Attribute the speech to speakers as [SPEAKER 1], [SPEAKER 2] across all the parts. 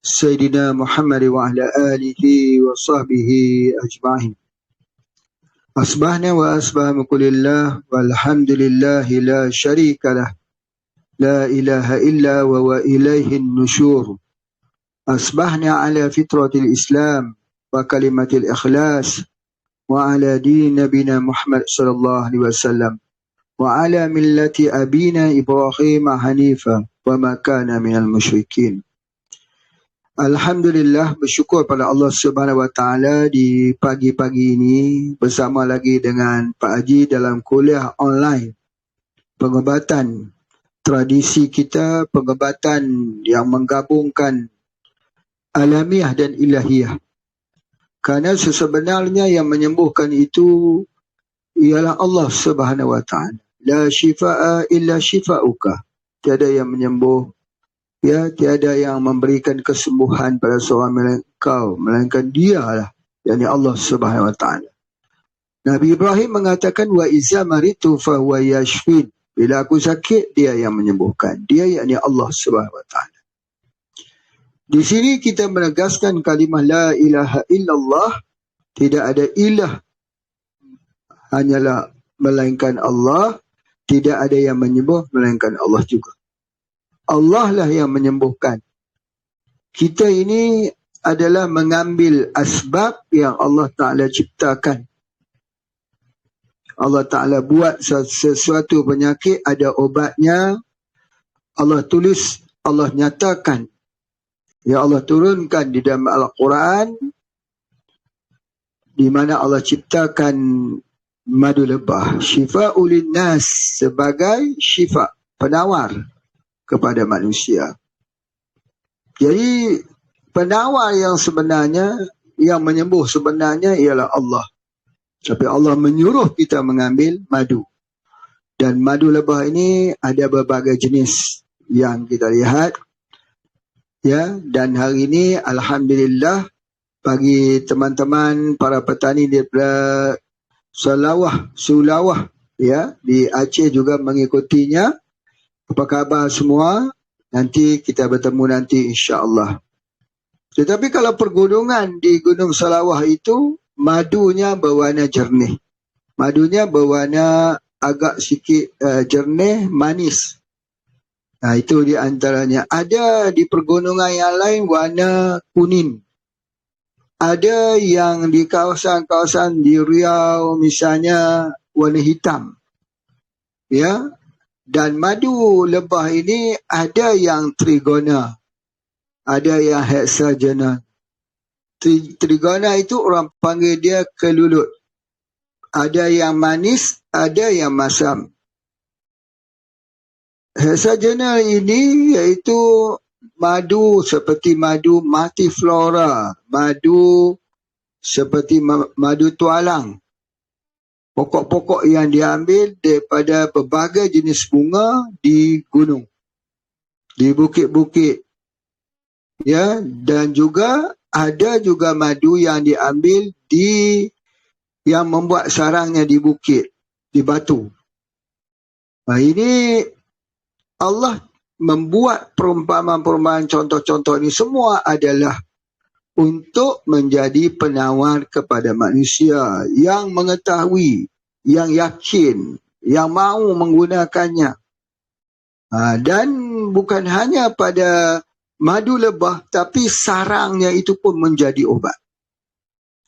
[SPEAKER 1] سيدنا محمد وعلى آله وصحبه أجمعين. أصبحنا وأصبح ملك الله والحمد لله لا شريك له لا إله إلا وهو إليه النشور. أصبحنا على فطرة الإسلام وكلمة الإخلاص وعلى دين نبينا محمد صلى الله عليه وسلم وعلى ملة أبينا إبراهيم حنيفا وما كان من المشركين. Alhamdulillah, bersyukur pada Allah Subhanahu Wa Taala di pagi-pagi ini bersama lagi dengan Pak Haji dalam kuliah online pengobatan tradisi kita, pengobatan yang menggabungkan alamiah dan ilahiyah. Karena sebenarnya yang menyembuhkan itu ialah Allah Subhanahu Wa Taala. La shifaa illa shifauka. Tiada yang menyembuh, ya, tiada yang memberikan kesembuhan pada seorang melainkan Dialah, yakni Allah Subhanahu Wa Taala. Nabi Ibrahim mengatakan wa iza maritu fa huwa yashfin. Bila aku sakit, Dia yang menyembuhkan. Dia yakni Allah Subhanahu Wa Taala. Di sini kita menegaskan kalimah la ilaha illallah, tidak ada ilah hanyalah melainkan Allah, tidak ada yang menyembuh melainkan Allah juga. Allah lah yang menyembuhkan. Kita ini adalah mengambil asbab yang Allah Ta'ala ciptakan. Allah Ta'ala buat sesuatu penyakit, ada obatnya. Allah tulis, Allah nyatakan. Ya Allah turunkan di dalam Al-Quran, di mana Allah ciptakan madu lebah. Syifa'ul linnas, sebagai syifa, penawar kepada manusia. Jadi penawar yang sebenarnya, yang menyembuh sebenarnya ialah Allah. Tapi Allah menyuruh kita mengambil madu. Dan madu lebah ini ada berbagai jenis yang kita lihat. Ya, dan hari ini alhamdulillah bagi teman-teman para petani di Sulawah ya, di Aceh juga mengikutinya. Apa khabar semua? Nanti kita bertemu nanti insya-Allah. Tetapi kalau pergunungan di Gunung Salawah itu, madunya berwarna jernih. Madunya berwarna agak sikit jernih, manis. Nah, itu di antaranya. Ada di pergunungan yang lain warna kuning. Ada yang di kawasan-kawasan di Riau misalnya warna hitam. Ya. Dan madu lebah ini ada yang trigona, ada yang hexagona. Trigona itu orang panggil dia kelulut. Ada yang manis, ada yang masam. Hexagona ini iaitu madu seperti madu multiflora, madu seperti madu tualang. Pokok-pokok yang diambil daripada berbagai jenis bunga di gunung, di bukit-bukit. Ya, dan juga ada juga madu yang diambil yang membuat sarangnya di bukit, di batu. Nah, ini Allah membuat perumpamaan-perumpamaan, contoh-contoh ini semua adalah untuk menjadi penawar kepada manusia yang mengetahui, yang yakin, yang mahu menggunakannya. Dan bukan hanya pada madu lebah, tapi sarangnya itu pun menjadi obat.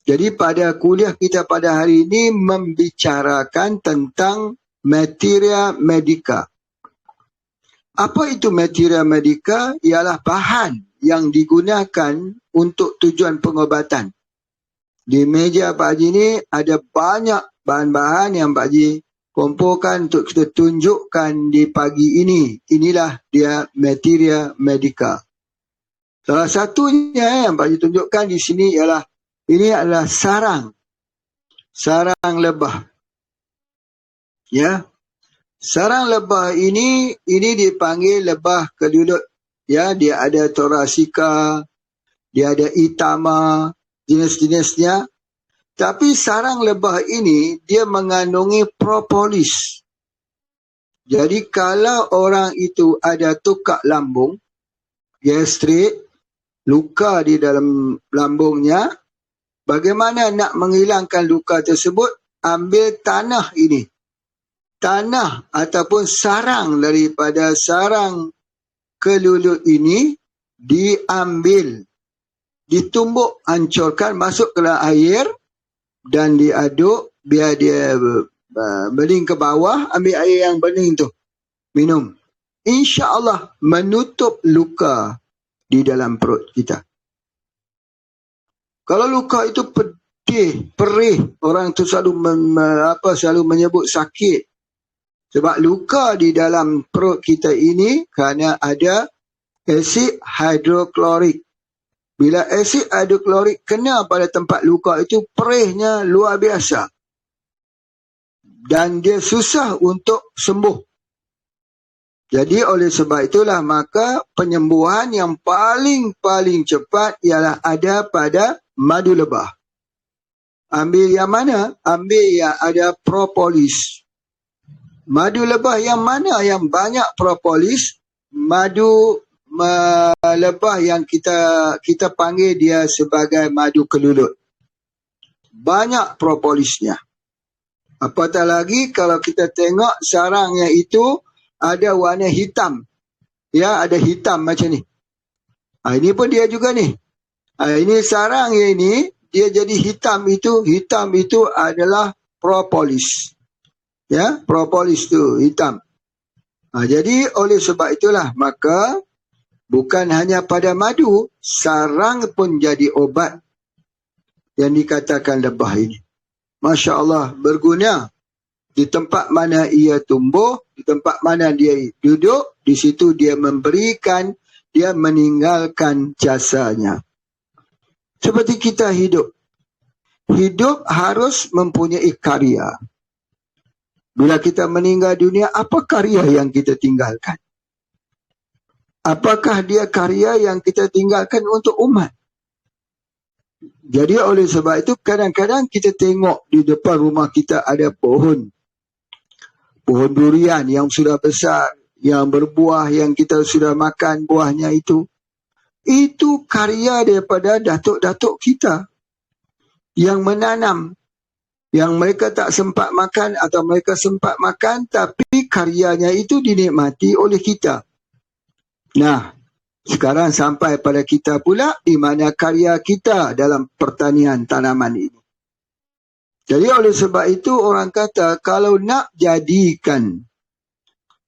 [SPEAKER 1] Jadi pada kuliah kita pada hari ini membicarakan tentang materia medica. Apa itu materia medica? Ialah bahan yang digunakan untuk tujuan pengobatan. Di meja Pak Haji ini ada banyak bahan-bahan yang Pak Haji kumpulkan untuk kita tunjukkan di pagi ini. Inilah dia materia medica. Salah satunya yang Pak Haji tunjukkan di sini ialah, ini adalah sarang lebah. Ya. Sarang lebah ini dipanggil lebah kelulut. Ya, dia ada thoracea, dia ada itama, jenis-jenisnya. Tapi sarang lebah ini dia mengandungi propolis. Jadi kalau orang itu ada tukak lambung, gastrik, luka di dalam lambungnya. Bagaimana nak menghilangkan luka tersebut? Ambil tanah ini. Tanah ataupun sarang daripada sarang kelulut ini diambil, ditumbuk, hancurkan, masuk ke dalam air dan diaduk biar dia bening ke bawah. Ambil air yang bening tu, minum. InsyaAllah menutup luka di dalam perut kita. Kalau luka itu pedih, perih, orang tu selalu selalu menyebut sakit. Sebab luka di dalam perut kita ini kerana ada asid hidroklorik. Bila asid hidroklorik kena pada tempat luka itu, perihnya luar biasa. Dan dia susah untuk sembuh. Jadi oleh sebab itulah maka penyembuhan yang paling cepat ialah ada pada madu lebah. Ambil yang mana? Ambil yang ada propolis. Madu lebah yang mana yang banyak propolis? Madu lebah yang kita panggil dia sebagai madu kelulut. Banyak propolisnya. Apatah lagi kalau kita tengok sarangnya itu ada warna hitam. Ya, ada hitam macam ni. Ini pun dia juga ni. Ini sarangnya ini, dia jadi hitam itu adalah propolis. Ya, propolis tu hitam. Jadi oleh sebab itulah maka bukan hanya pada madu, sarang pun jadi obat yang dikatakan lebah ini. Masya Allah, berguna. Di tempat mana ia tumbuh, di tempat mana dia duduk, di situ dia memberikan, dia meninggalkan jasanya. Seperti kita hidup. Hidup harus mempunyai karya. Bila kita meninggal dunia, apa karya yang kita tinggalkan? Apakah dia karya yang kita tinggalkan untuk umat? Jadi oleh sebab itu kadang-kadang kita tengok di depan rumah kita ada pohon durian yang sudah besar, yang berbuah, yang kita sudah makan buahnya itu. Itu karya daripada datuk-datuk kita yang menanam. Yang mereka tak sempat makan atau mereka sempat makan, tapi karyanya itu dinikmati oleh kita. Nah, sekarang sampai pada kita pula di mana karya kita dalam pertanian tanaman ini. Jadi oleh sebab itu orang kata kalau nak jadikan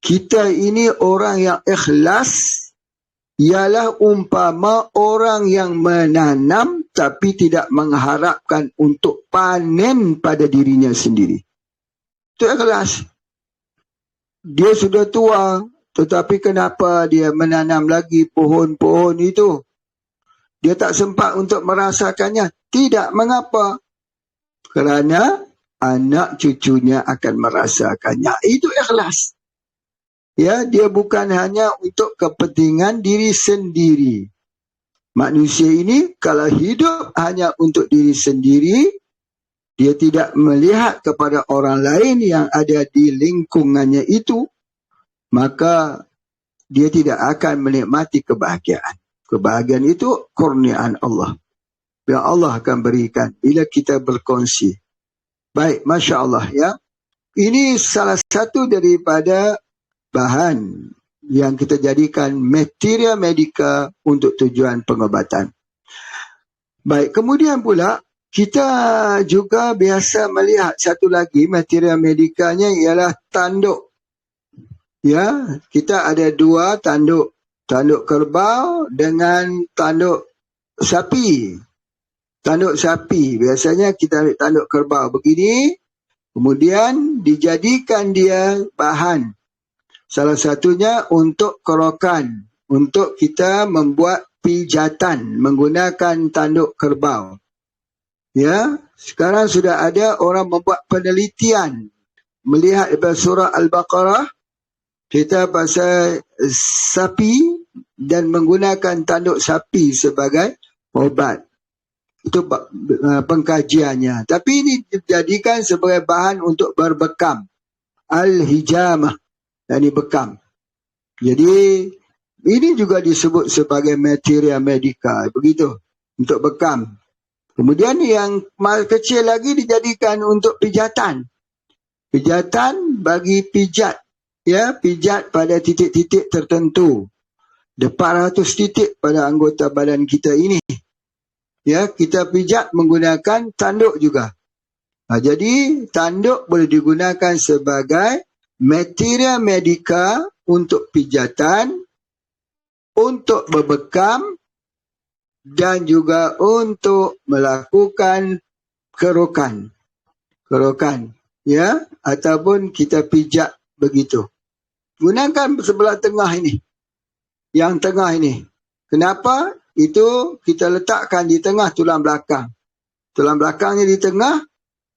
[SPEAKER 1] kita ini orang yang ikhlas, ialah umpama orang yang menanam tapi tidak mengharapkan untuk panen pada dirinya sendiri. Itu ikhlas. Dia sudah tua, tetapi kenapa dia menanam lagi pohon-pohon itu? Dia tak sempat untuk merasakannya. Tidak mengapa. Kerana anak cucunya akan merasakannya. Itu ikhlas. Ya, dia bukan hanya untuk kepentingan diri sendiri. Manusia ini kalau hidup hanya untuk diri sendiri, dia tidak melihat kepada orang lain yang ada di lingkungannya itu, maka dia tidak akan menikmati kebahagiaan. Kebahagiaan itu kurniaan Allah. Yang Allah akan berikan bila kita berkongsi. Baik, Masya Allah ya. Ini salah satu daripada bahan yang kita jadikan materia medika untuk tujuan pengobatan. Baik, kemudian pula kita juga biasa melihat satu lagi materia medikanya ialah tanduk. Ya, kita ada dua tanduk. Tanduk kerbau dengan tanduk sapi. Tanduk sapi, biasanya kita ambil tanduk kerbau begini, kemudian dijadikan dia bahan. Salah satunya untuk kerokan, untuk kita membuat pijatan menggunakan tanduk kerbau. Ya, sekarang sudah ada orang membuat penelitian melihat daripada surah Al-Baqarah cerita pasal sapi dan menggunakan tanduk sapi sebagai obat. Itu pengkajiannya. Tapi ini dijadikan sebagai bahan untuk berbekam. Al-hijamah. Ini bekam. Jadi Ini juga disebut sebagai materia medica, begitu, untuk bekam. Kemudian yang kecil lagi dijadikan untuk pijatan. Pijatan bagi pijat, ya, pijat pada titik-titik tertentu. 400 titik pada anggota badan kita ini. Ya, kita pijat menggunakan tanduk juga. Jadi tanduk boleh digunakan sebagai materia medica untuk pijatan, untuk berbekam, dan juga untuk melakukan kerokan, ya, ataupun kita pijat begitu. Gunakan sebelah tengah ini, yang tengah ini. Kenapa? Itu kita letakkan di tengah tulang belakang. Tulang belakangnya di tengah,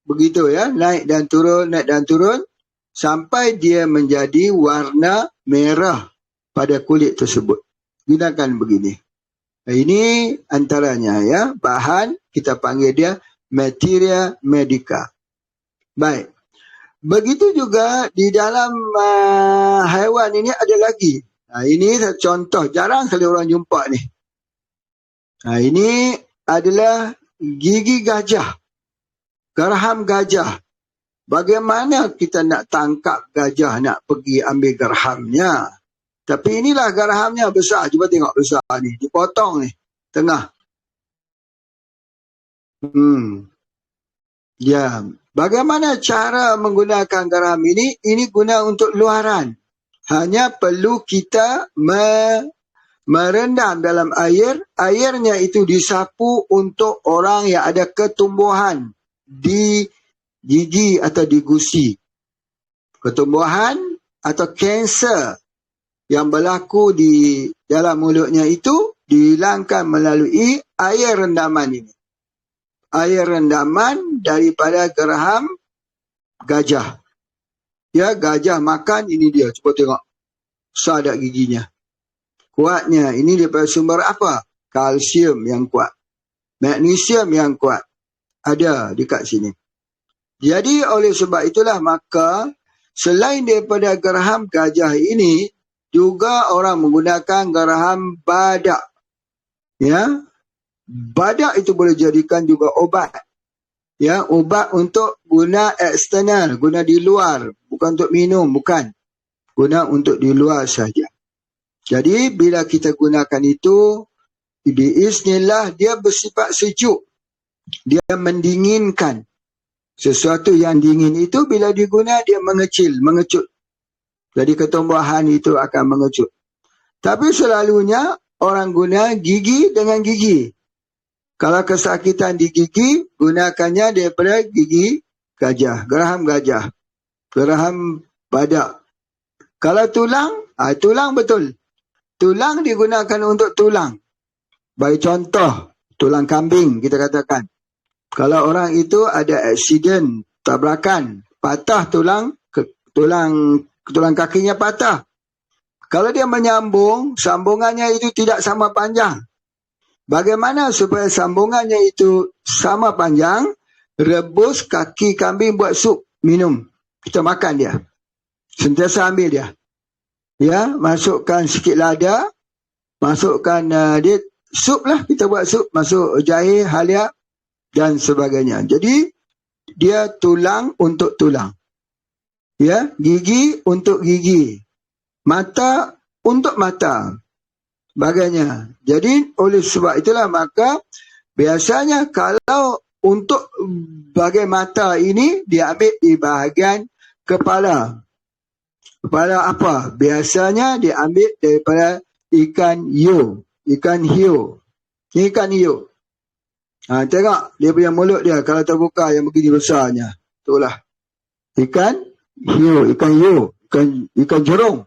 [SPEAKER 1] begitu ya, naik dan turun, sampai dia menjadi warna merah pada kulit tersebut. Gunakan begini. Ini antaranya ya, bahan kita panggil dia materia medica. Baik. Begitu juga di dalam haiwan ini ada lagi. Ini contoh, jarang sekali orang jumpa ni. Ini adalah gigi gajah. Geraham gajah. Bagaimana kita nak tangkap gajah, nak pergi ambil gerahamnya? Tapi inilah gerahamnya besar. Cuba tengok besar ni. Dipotong ni. Tengah. Ya. Bagaimana cara menggunakan geraham ini? Ini guna untuk luaran. Hanya perlu kita merendam dalam air. Airnya itu disapu untuk orang yang ada ketumbuhan di gigi atau di gusi. Ketumbuhan atau kanser yang berlaku di dalam mulutnya itu dihilangkan melalui air rendaman ini. Air rendaman daripada geraham gajah. Ya, gajah makan, ini dia. Cuba tengok. Besar tak giginya. Kuatnya. Ini daripada sumber apa? Kalsium yang kuat. Magnesium yang kuat. Ada dekat sini. Jadi oleh sebab itulah maka selain daripada geraham gajah ini, juga orang menggunakan geraham badak. Ya, badak itu boleh jadikan juga obat. Ya, obat untuk guna eksternal, guna di luar, bukan untuk minum, bukan. Guna untuk di luar saja. Jadi bila kita gunakan itu, biiznillah dia bersifat sejuk. Dia mendinginkan. Sesuatu yang dingin itu bila diguna dia mengecil, mengecut. Jadi ketumbuhan itu akan mengecut. Tapi selalunya orang guna gigi dengan gigi. Kalau kesakitan di gigi, gunakannya daripada gigi gajah, geraham gajah, geraham badak. Kalau tulang, tulang betul. Tulang digunakan untuk tulang. Bagi contoh, tulang kambing kita katakan. Kalau orang itu ada aksiden, tabrakan, patah tulang kakinya patah. Kalau dia menyambung, sambungannya itu tidak sama panjang. Bagaimana supaya sambungannya itu sama panjang? Rebus kaki kambing buat sup, minum. Kita makan dia. Sentiasa ambil dia. Ya, masukkan sikit lada, masukkan dia sup lah, kita buat sup, masuk jahe, halia dan sebagainya. Jadi dia tulang untuk tulang. Ya, gigi untuk gigi. Mata untuk mata. Sebagainya. Jadi oleh sebab itulah maka biasanya kalau untuk bahagian mata ini diambil di bahagian kepala. Kepala apa? Biasanya diambil daripada ikan hiu. Ikan hiu. Ini ikan hiu. Tengok dia punya mulut dia kalau terbuka yang begini besarnya. Itulah. Ikan hiu, ikan jerung.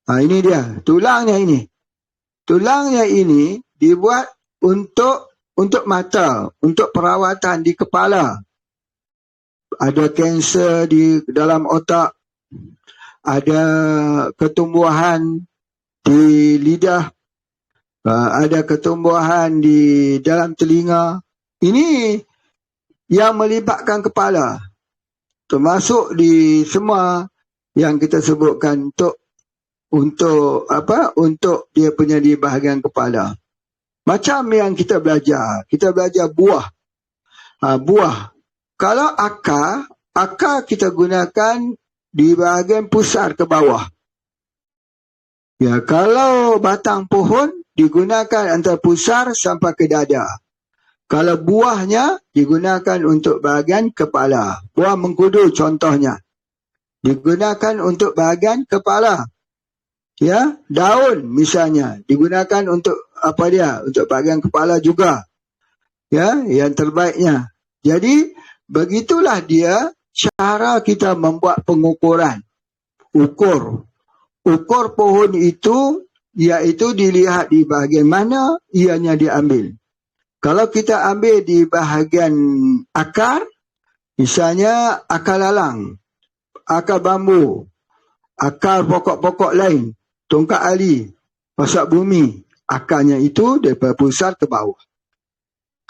[SPEAKER 1] Ini dia, tulangnya ini. Tulangnya ini dibuat untuk mata, untuk perawatan di kepala. Ada kanser di dalam otak, ada ketumbuhan di lidah, ada ketumbuhan di dalam telinga. Ini yang melibatkan kepala. Termasuk di semua yang kita sebutkan untuk untuk apa? Untuk dia punya di bahagian kepala. Macam yang kita belajar buah. Buah. Kalau akar kita gunakan di bahagian pusar ke bawah. Ya, kalau batang pohon digunakan antara pusar sampai ke dada. Kalau buahnya digunakan untuk bahagian kepala. Buah mengkudu contohnya. Digunakan untuk bahagian kepala. Ya, daun misalnya digunakan untuk apa dia? Untuk bahagian kepala juga. Ya, yang terbaiknya. Jadi begitulah dia cara kita membuat pengukuran. Ukur pohon itu iaitu dilihat di bahagian mana ianya diambil. Kalau kita ambil di bahagian akar, misalnya akar lalang, akar bambu, akar pokok-pokok lain, tongkat ali, pasak bumi, akarnya itu daripada pusat ke bawah.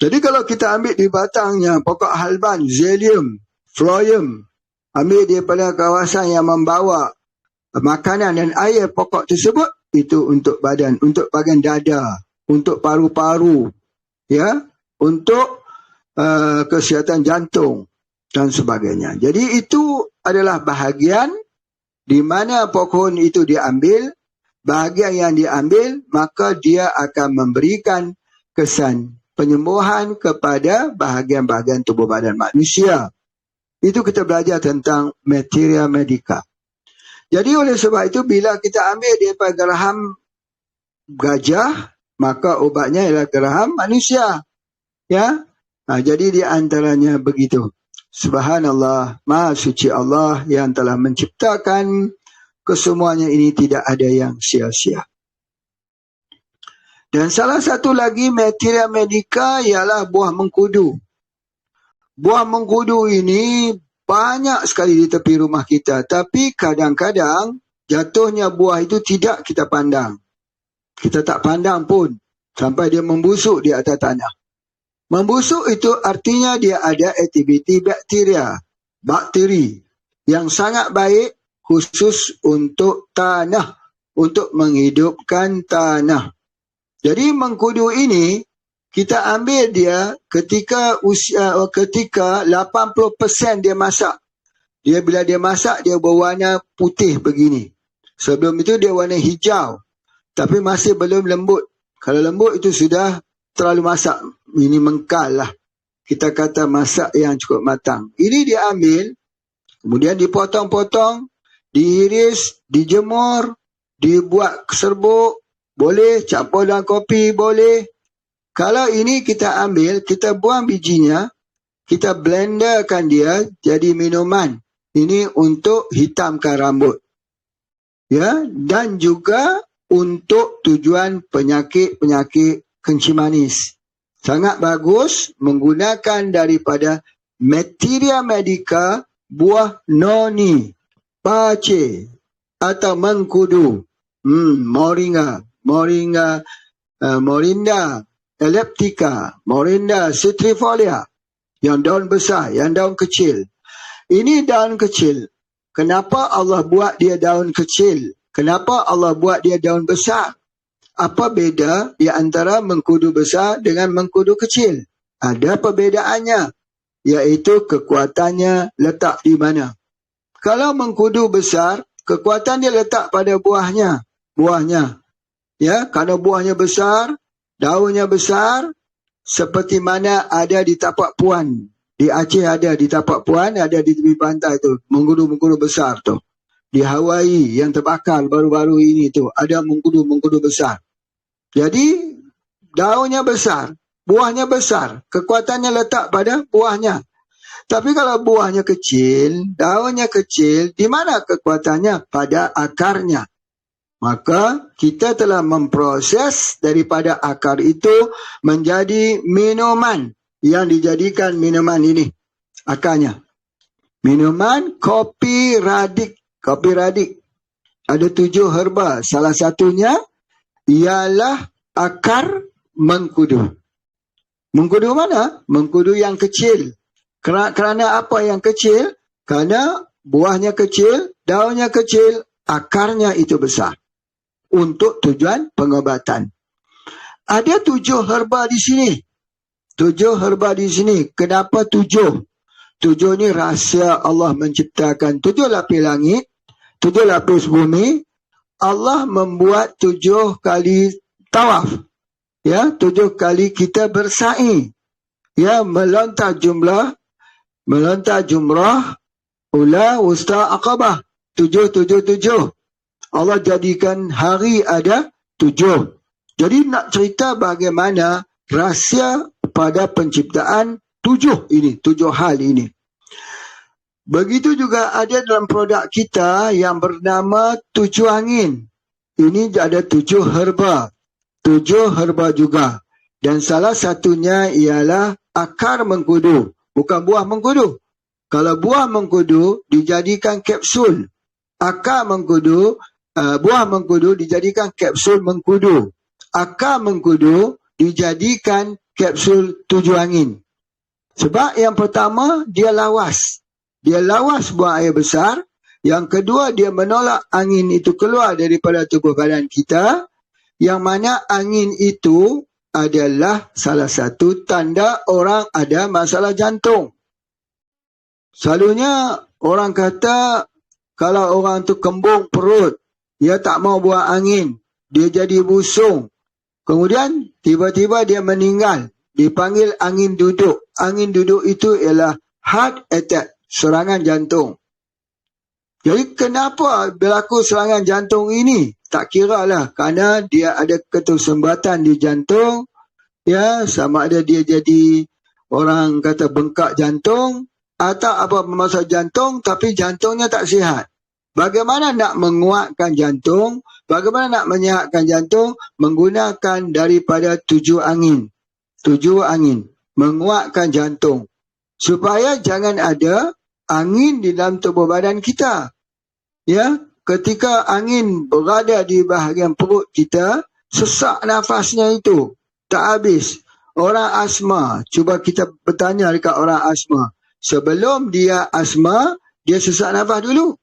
[SPEAKER 1] Jadi kalau kita ambil di batangnya pokok halban, zelium, phloem, ambil daripada kawasan yang membawa makanan dan air pokok tersebut, itu untuk badan, untuk bahagian dada, untuk paru-paru, ya, untuk kesihatan jantung dan sebagainya. Jadi itu adalah bahagian di mana pohon itu diambil, bahagian yang diambil, maka dia akan memberikan kesan penyembuhan kepada bahagian-bahagian tubuh badan manusia. Itu kita belajar tentang materia medica. Jadi oleh sebab itu bila kita ambil daripada geraham gajah, maka ubatnya ialah geraham manusia. Ya, jadi di antaranya begitu. Subhanallah, Maha Suci Allah yang telah menciptakan kesemuanya ini, tidak ada yang sia-sia. Dan salah satu lagi materia medica ialah buah mengkudu. Buah mengkudu ini banyak sekali di tepi rumah kita, tapi kadang-kadang jatuhnya buah itu tidak kita pandang. Kita tak pandang pun sampai dia membusuk di atas tanah. Membusuk itu artinya dia ada aktiviti bakteri yang sangat baik khusus untuk tanah, untuk menghidupkan tanah. Jadi mengkudu ini kita ambil dia ketika 80% dia masak. Bila dia masak, dia berwarna putih begini. Sebelum itu dia warna hijau, tapi masih belum lembut. Kalau lembut itu sudah terlalu masak. Ini mengkal lah. Kita kata masak yang cukup matang. Ini dia ambil, kemudian dipotong-potong, diiris, dijemur, dibuat serbuk, boleh, campur dalam kopi, boleh. Kalau ini kita ambil, kita buang bijinya, kita blenderkan dia jadi minuman. Ini untuk hitamkan rambut. Ya, dan juga untuk tujuan penyakit-penyakit kencing manis. Sangat bagus menggunakan daripada materia medica buah noni, pace atau mengkudu, moringa, morinda elliptica, morinda citrifolia, yang daun besar, yang daun kecil. Ini daun kecil. Kenapa Allah buat dia daun kecil? Kenapa Allah buat dia daun besar? Apa beza di antara mengkudu besar dengan mengkudu kecil? Ada perbedaannya, iaitu kekuatannya letak di mana. Kalau mengkudu besar, kekuatan dia letak pada buahnya. Ya, karena buahnya besar, daunnya besar, seperti mana ada di Tapak Puan. Di Aceh ada, di Tapak Puan ada di tepi pantai tu, mengkudu-mengkudu besar tu. Di Hawaii yang terbakar baru-baru ini tu, ada mengkudu-mengkudu besar. Jadi daunnya besar, buahnya besar, kekuatannya letak pada buahnya. Tapi kalau buahnya kecil, daunnya kecil, di mana kekuatannya? Pada akarnya. Maka kita telah memproses daripada akar itu menjadi minuman yang dijadikan minuman ini, akarnya. Minuman kopi radik. Kopi radik. Ada 7 herba. Salah satunya ialah akar mengkudu. Mengkudu mana? Mengkudu yang kecil. Kerana apa yang kecil? Kerana buahnya kecil, daunnya kecil, akarnya itu besar. untuk tujuan pengobatan. Ada 7 herba di sini. 7 herba di sini. Kenapa 7? 7 ni rahsia Allah menciptakan 7 lapis langit, 7 lapis bumi. Allah membuat 7 kali tawaf. Ya, 7 kali kita bersa'i. Ya, melontar jumrah, ula, wusta, aqabah. 7, 7, 7. Allah jadikan hari ada 7. Jadi nak cerita bagaimana rahsia pada penciptaan 7 ini, 7 hal ini. Begitu juga ada dalam produk kita yang bernama 7 angin. Ini ada 7 herba. 7 herba juga. Dan salah satunya ialah akar mengkudu. Bukan buah mengkudu. Kalau buah mengkudu dijadikan kapsul. Akar mengkudu, buah mengkudu dijadikan kapsul mengkudu. Akar mengkudu dijadikan kapsul 7 angin. Sebab yang pertama, dia lawas. Dia lawas buang air besar. Yang kedua, dia menolak angin itu keluar daripada tubuh badan kita. Yang mana angin itu adalah salah satu tanda orang ada masalah jantung. Selalunya orang kata kalau orang tu kembung perut, dia tak mau buang angin, dia jadi busung. Kemudian tiba-tiba dia meninggal, dipanggil angin duduk. Angin duduk itu ialah heart attack, serangan jantung. Jadi kenapa berlaku serangan jantung ini? Tak kira lah, kerana dia ada ketersambatan di jantung. Ya, sama ada dia jadi orang kata bengkak jantung atau apa masalah jantung tapi jantungnya tak sihat. Bagaimana nak menguatkan jantung? Bagaimana nak menyihatkan jantung? Menggunakan daripada 7 angin. 7 angin. Menguatkan jantung. Supaya jangan ada angin di dalam tubuh badan kita. Ya, ketika angin berada di bahagian perut kita, sesak nafasnya itu. Tak habis. Orang asma, cuba kita bertanya dekat orang asma. Sebelum dia asma, dia sesak nafas dulu.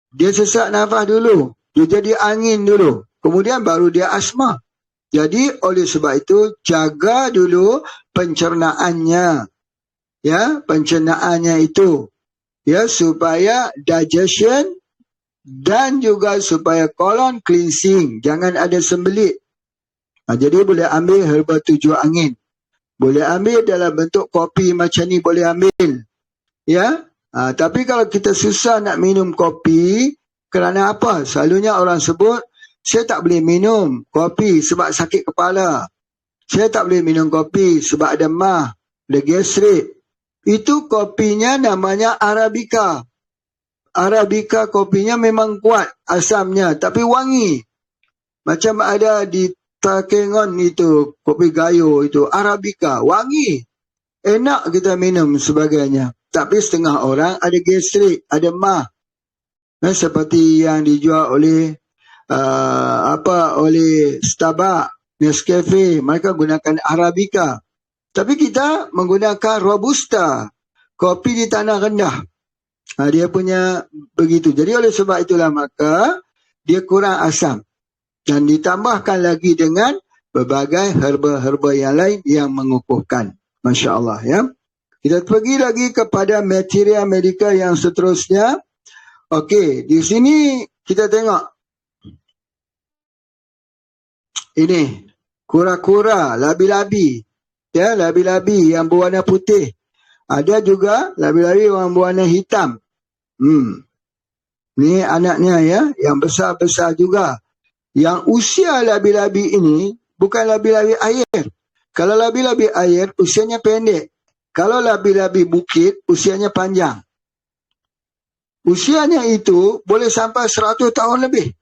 [SPEAKER 1] Dia sesak nafas dulu. Dia jadi angin dulu. Kemudian baru dia asma. Jadi oleh sebab itu, jaga dulu pencernaannya. Ya, pencernaannya itu. Ya, supaya digestion dan juga supaya colon cleansing. Jangan ada sembelit. Jadi boleh ambil herba 7 angin. Boleh ambil dalam bentuk kopi macam ni, boleh ambil. Ya. Tapi kalau kita susah nak minum kopi, kerana apa? Selalunya orang sebut, saya tak boleh minum kopi sebab sakit kepala. Saya tak boleh minum kopi sebab ada mah, ada gastrik. Itu kopinya namanya Arabica. Arabica kopinya memang kuat asamnya, tapi wangi. Macam ada di Takengon itu, kopi gayo itu, Arabica, wangi. Enak kita minum sebagainya. Tapi setengah orang ada gastrik, ada mah. Seperti yang dijual oleh oleh Starbucks, Nescafe, mereka gunakan Arabica. Tapi kita menggunakan Robusta, kopi di tanah rendah. Dia punya begitu. Jadi oleh sebab itulah maka dia kurang asam. Dan ditambahkan lagi dengan berbagai herba-herba yang lain yang mengukuhkan. Masya Allah ya. Kita pergi lagi kepada material medikal yang seterusnya. Okey, di sini kita tengok. Ini kura-kura, labi-labi. Ya, labi-labi yang berwarna putih. Ada juga labi-labi yang berwarna hitam. Ni anaknya ya, yang besar-besar juga. Yang usia labi-labi ini bukan labi-labi air. Kalau labi-labi air, usianya pendek. Kalau labi-labi bukit, usianya panjang. Usianya itu boleh sampai 100 tahun lebih.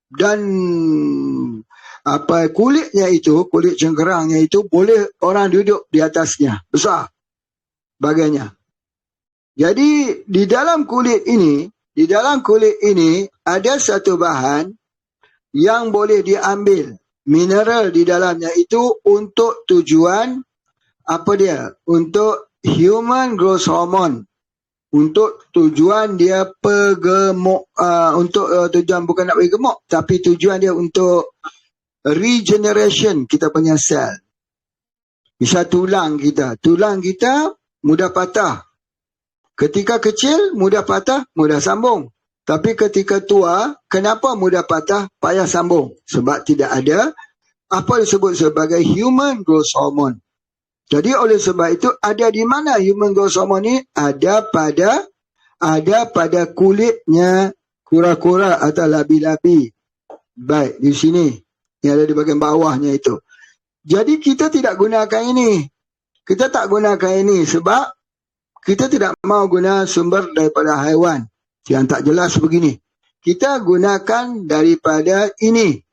[SPEAKER 1] Dan kulitnya itu, kulit cengkerangnya itu boleh orang duduk di atasnya. Besar bagiannya. Jadi di dalam kulit ini ada satu bahan yang boleh diambil. Mineral di dalamnya itu untuk tujuan apa dia? Untuk human growth hormone. Untuk tujuan dia pergemuk, untuk tujuan bukan nak bagi gemuk, tapi tujuan dia untuk regeneration kita punya sel. Misal tulang kita mudah patah. Ketika kecil mudah patah, mudah sambung. Tapi ketika tua, kenapa mudah patah, payah sambung? Sebab tidak ada apa disebut sebagai human growth hormone. Jadi oleh sebab itu, ada di mana human growth hormone ni? Ada pada kulitnya kura-kura atau labi-labi. Baik, di sini. Yang ada di bahagian bawahnya itu. Jadi kita tidak gunakan ini. Kita tak gunakan ini sebab kita tidak mahu guna sumber daripada haiwan. Yang tak jelas begini. Kita gunakan daripada ini.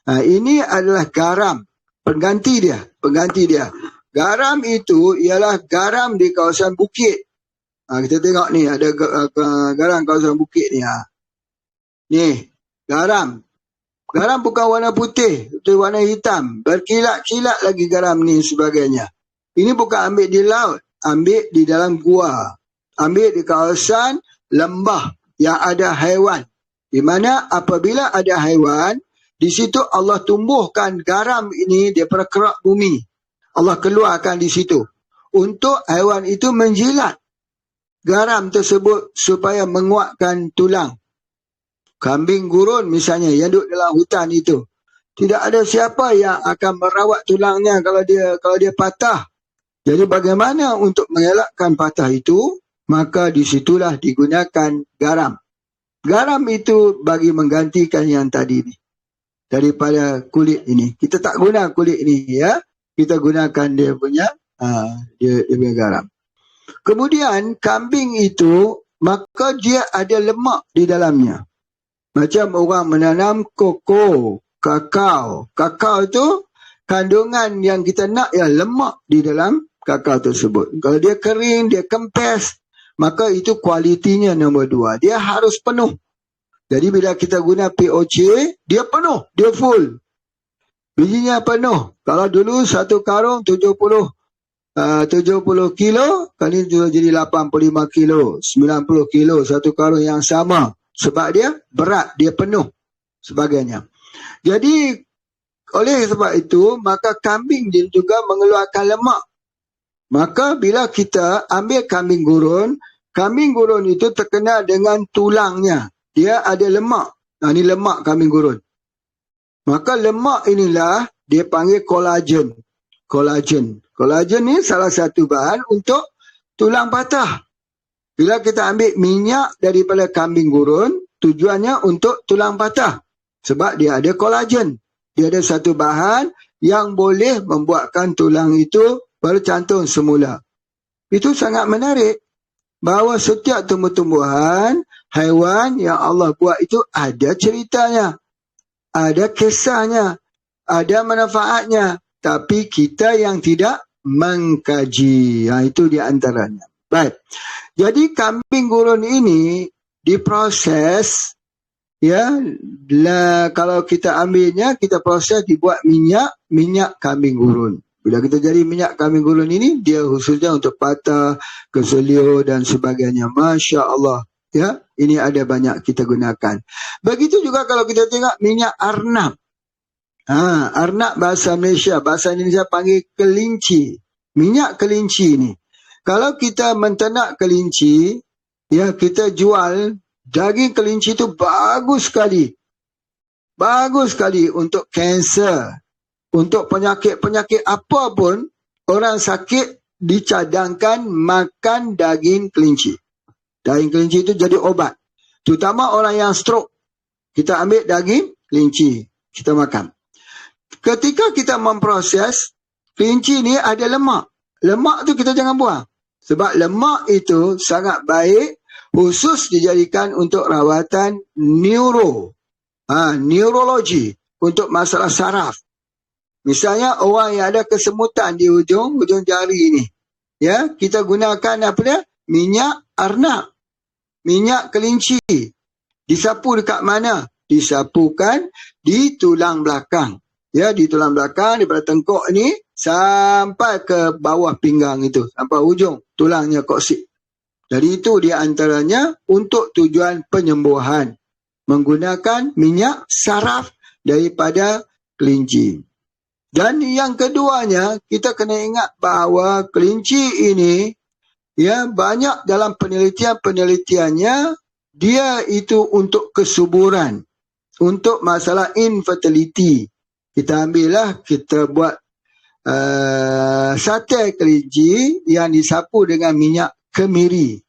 [SPEAKER 1] Ini adalah garam. Pengganti dia. Garam itu ialah garam di kawasan bukit. Kita tengok ni, ada garam kawasan bukit ni. Ni, garam. Garam bukan warna putih, itu warna hitam. Berkilat-kilat lagi garam ni sebagainya. Ini bukan ambil di laut, ambil di dalam gua. Ambil di kawasan lembah yang ada haiwan. Di mana apabila ada haiwan, di situ Allah tumbuhkan garam ini daripada kerak bumi. Allah keluarkan di situ. Untuk haiwan itu menjilat garam tersebut supaya menguatkan tulang. Kambing gurun misalnya yang duduk dalam hutan itu. Tidak ada siapa yang akan merawat tulangnya kalau dia patah. Jadi bagaimana untuk mengelakkan patah itu? Maka disitulah digunakan garam. Garam itu bagi menggantikan yang tadi ni. Daripada kulit ini. Kita tak guna kulit ini ya. Kita gunakan dia punya garam. Kemudian kambing itu, maka dia ada lemak di dalamnya. Macam orang menanam kakao. Kakao itu kandungan yang kita nak ya lemak di dalam kakao tersebut. Kalau dia kering, dia kempes, maka itu kualitinya nombor 2. Dia harus penuh. Jadi bila kita guna POC, dia penuh, dia full. Bijinya penuh. Kalau dulu satu karung 70 kilo, kali ini sudah jadi 85 kilo, 90 kilo satu karung yang sama. Sebab dia berat, dia penuh, sebagainya. Jadi, oleh sebab itu, maka kambing dia juga mengeluarkan lemak. Maka bila kita ambil kambing gurun itu terkenal dengan tulangnya. Dia ada lemak. Ini lemak kambing gurun. Maka lemak inilah dia panggil kolagen. Kolagen ni salah satu bahan untuk tulang patah. Bila kita ambil minyak daripada kambing gurun, tujuannya untuk tulang patah. Sebab dia ada kolagen. Dia ada satu bahan yang boleh membuatkan tulang itu bercantum semula. Itu sangat menarik. Bahawa setiap tumbuh-tumbuhan, haiwan yang Allah buat itu ada ceritanya. Ada kisahnya. Ada manfaatnya. Tapi kita yang tidak mengkaji. Itu di antaranya. Baik. Jadi kambing gurun ini diproses. Ya, kalau kita ambilnya, kita proses dibuat minyak kambing gurun. Bila kita jadi minyak kambing gurun ini, dia khususnya untuk patah, keselio dan sebagainya. Masya Allah. Ya, ini ada banyak kita gunakan. Begitu juga kalau kita tengok minyak arnab. Arnab bahasa Malaysia, bahasa Indonesia panggil kelinci. Minyak kelinci ini. Kalau kita menternak kelinci, ya kita jual daging kelinci itu bagus sekali. Bagus sekali untuk kanser. Untuk penyakit-penyakit apapun, orang sakit dicadangkan makan daging kelinci. Daging kelinci itu jadi obat. Terutama orang yang stroke. Kita ambil daging kelinci, kita makan. Ketika kita memproses, kelinci ni ada lemak. Lemak tu kita jangan buang. Sebab lemak itu sangat baik, khusus dijadikan untuk rawatan neurologi, untuk masalah saraf. Misalnya orang yang ada kesemutan di ujung jari ini. Ya, kita gunakan apa dia? Minyak arnab. Minyak kelinci. Disapu dekat mana? Disapukan di tulang belakang. Ya, di tulang belakang, daripada tengkok ni sampai ke bawah pinggang itu, sampai ujung tulangnya koksik. Jadi itu di antaranya untuk tujuan penyembuhan menggunakan minyak saraf daripada kelinci. Dan yang keduanya, kita kena ingat bahawa kelinci ini ya banyak dalam penelitiannya dia itu untuk kesuburan, untuk masalah infertility. Kita ambillah, kita buat sate kelinci yang disapu dengan minyak kemiri.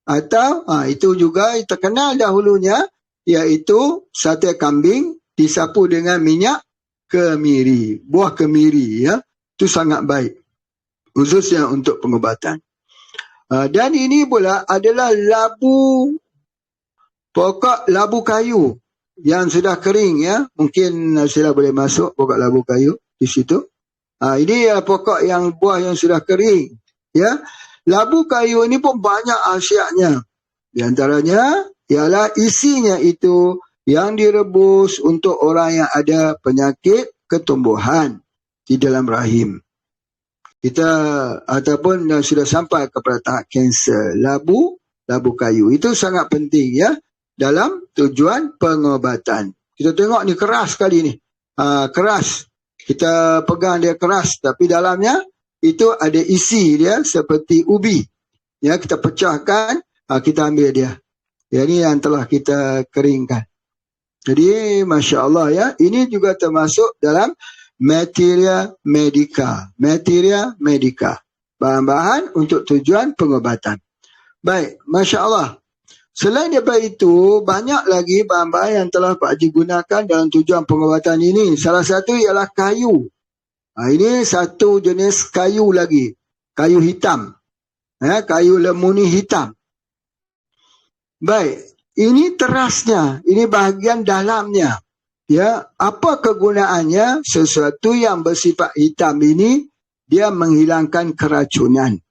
[SPEAKER 1] Atau itu juga terkenal dahulunya, iaitu sate kambing disapu dengan minyak kemiri, buah kemiri ya. Itu sangat baik, khususnya untuk pengobatan. Dan ini pula adalah pokok labu kayu yang sudah kering ya. Mungkin sila boleh masuk pokok labu kayu di situ. Ini pokok yang buah yang sudah kering ya. Labu kayu ini pun banyak khasiatnya. Di antaranya ialah isinya itu yang direbus untuk orang yang ada penyakit ketumbuhan di dalam rahim. Kita ataupun sudah sampai kepada tahap kanser, labu kayu itu sangat penting ya dalam tujuan pengobatan. Kita tengok ni keras sekali ni. Keras. Kita pegang dia keras, tapi dalamnya itu ada isi dia seperti ubi. Ya, kita pecahkan, kita ambil dia. Ya, ini yang telah kita keringkan. Jadi, Masya Allah ya, ini juga termasuk dalam materia medica. Materia medica. Bahan-bahan untuk tujuan pengobatan. Baik, Masya Allah. Selain daripada itu, banyak lagi bahan-bahan yang telah Pak Haji gunakan dalam tujuan pengobatan ini. Salah satu ialah kayu. Ini satu jenis kayu lagi. Kayu hitam. Kayu lemuni hitam. Baik. Ini terasnya. Ini bahagian dalamnya. Ya, apa kegunaannya? Sesuatu yang bersifat hitam ini, dia menghilangkan keracunan.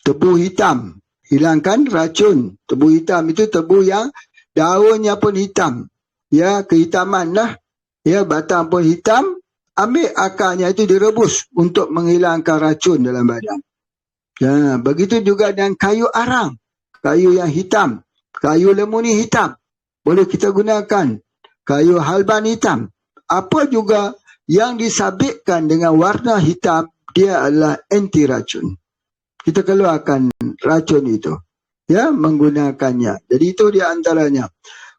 [SPEAKER 1] Tebu hitam. Hilangkan racun. Tebu hitam itu tebu yang daunnya pun hitam. Ya, kehitaman lah. Ya, batang pun hitam. Ambil akarnya itu direbus untuk menghilangkan racun dalam badan. Ya, begitu juga dengan kayu arang. Kayu yang hitam. Kayu lemuni hitam. Boleh kita gunakan. Kayu halban hitam. Apa juga yang disabitkan dengan warna hitam, dia adalah anti racun. Kita keluarkan racun itu. Ya, menggunakannya. Jadi itu di antaranya.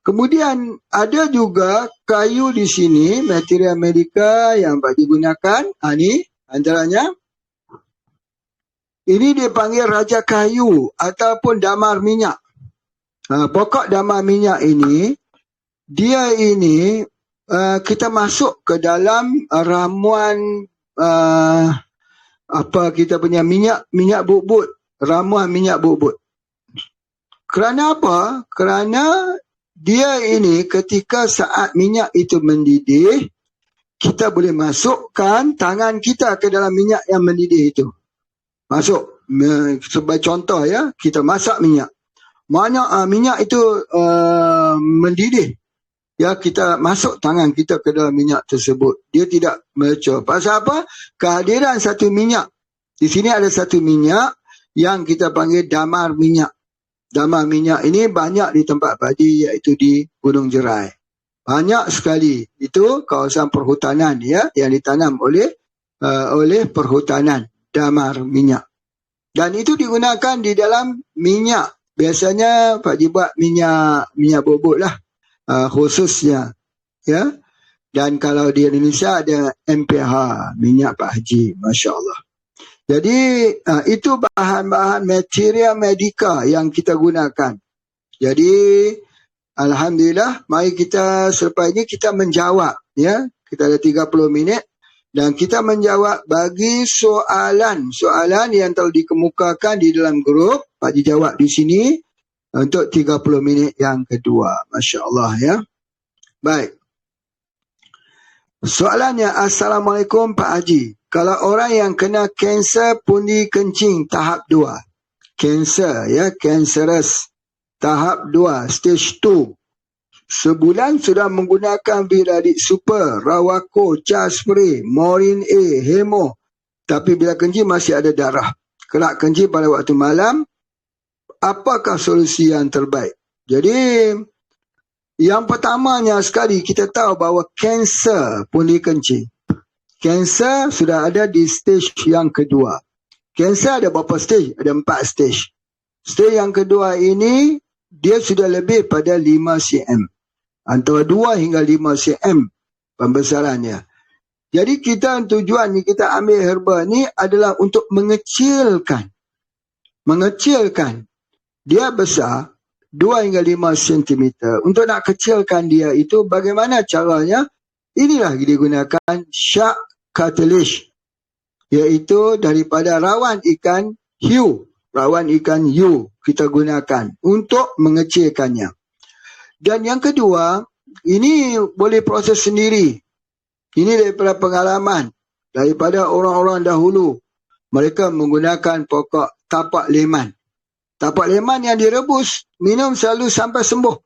[SPEAKER 1] Kemudian ada juga kayu di sini, materia medica yang Pak digunakan. Ini antaranya. Ini dipanggil raja kayu ataupun damar minyak. Pokok damar minyak ini, dia ini kita masuk ke dalam ramuan kita punya minyak bubut. Ramuan minyak bubut. Kerana apa? Kerana dia ini ketika saat minyak itu mendidih, kita boleh masukkan tangan kita ke dalam minyak yang mendidih itu. Masuk. Sebagai contoh ya, kita masak minyak. Minyak itu mendidih. Ya, kita masuk tangan kita ke dalam minyak tersebut. Dia tidak melecur. Pasal apa? Kehadiran satu minyak. Di sini ada satu minyak yang kita panggil damar minyak. Damar minyak ini banyak di tempat padi, iaitu di Gunung Jerai. Banyak sekali. Itu kawasan perhutanan ya, yang ditanam oleh perhutanan damar minyak. Dan itu digunakan di dalam minyak. Biasanya Pak Haji buat minyak bubut lah. Khususnya. Ya. Dan kalau di Indonesia ada MPH, minyak Pak Haji. Masya Allah. Jadi itu bahan-bahan materia medica yang kita gunakan. Jadi alhamdulillah, mari kita selepas ini kita menjawab ya. Kita ada 30 minit dan kita menjawab bagi soalan yang telah dikemukakan di dalam grup. Pak Haji jawab di sini untuk 30 minit yang kedua. Masya Allah ya. Baik. Soalannya, Assalamualaikum Pak Haji. Kalau orang yang kena kanser pundi kencing tahap 2. Kanser ya, cancerous. Tahap 2, stage 2. Sebulan sudah menggunakan Viradik Super, Rawako, Charspray, Morin A, Hemo. Tapi bila kencing masih ada darah. kerak kencing pada waktu malam, apakah solusi yang terbaik? Jadi, yang pertamanya sekali kita tahu bahawa kanser pun kencing. Kanser sudah ada di stage yang kedua. Kanser ada berapa stage? Ada 4 stage. Stage yang kedua ini, dia sudah lebih pada 5 cm. Antara 2 hingga 5 cm pembesarannya. Jadi tujuan ni kita ambil herba ni adalah untuk mengecilkan. Dia besar 2 hingga 5 cm. Untuk nak kecilkan dia itu, bagaimana caranya? Inilah digunakan shark cartilage, iaitu daripada rawan ikan hiu. Rawan ikan hiu kita gunakan untuk mengecilkannya. Dan yang kedua, ini boleh proses sendiri. Ini daripada pengalaman, daripada orang-orang dahulu. Mereka menggunakan pokok tapak leman. Tapak leman yang direbus, minum selalu sampai sembuh.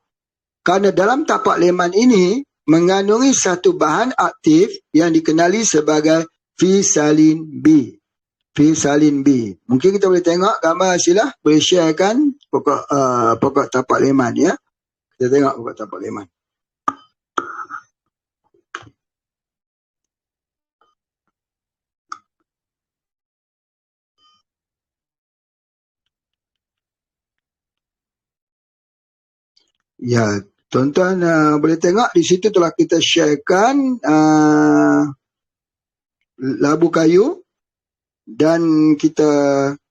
[SPEAKER 1] Kerana dalam tapak leman ini mengandungi satu bahan aktif yang dikenali sebagai physalin B. Physalin B. Mungkin kita boleh tengok gambar silah, boleh sharekan pokok tapak leman ya. Kita tengok pokok tapak leman. Ya, tuan-tuan boleh tengok di situ telah kita sharekan labu kayu dan kita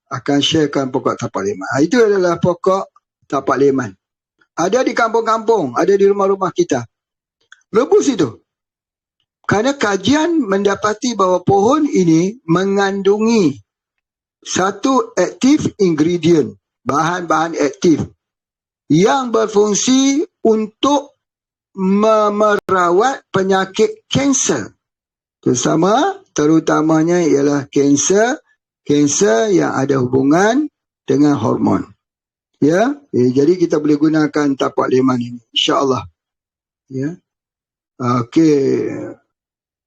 [SPEAKER 1] akan sharekan pokok tapak leman. Itu adalah pokok tapak leman. Ada di kampung-kampung, ada di rumah-rumah kita. Rebus itu. Kerana kajian mendapati bahawa pohon ini mengandungi satu aktif ingredient, bahan-bahan aktif yang berfungsi untuk merawat penyakit kanser. Terutamanya ialah kanser yang ada hubungan dengan hormon. Ya, jadi kita boleh gunakan tapak leman ini, insya-Allah. Ya. Okey.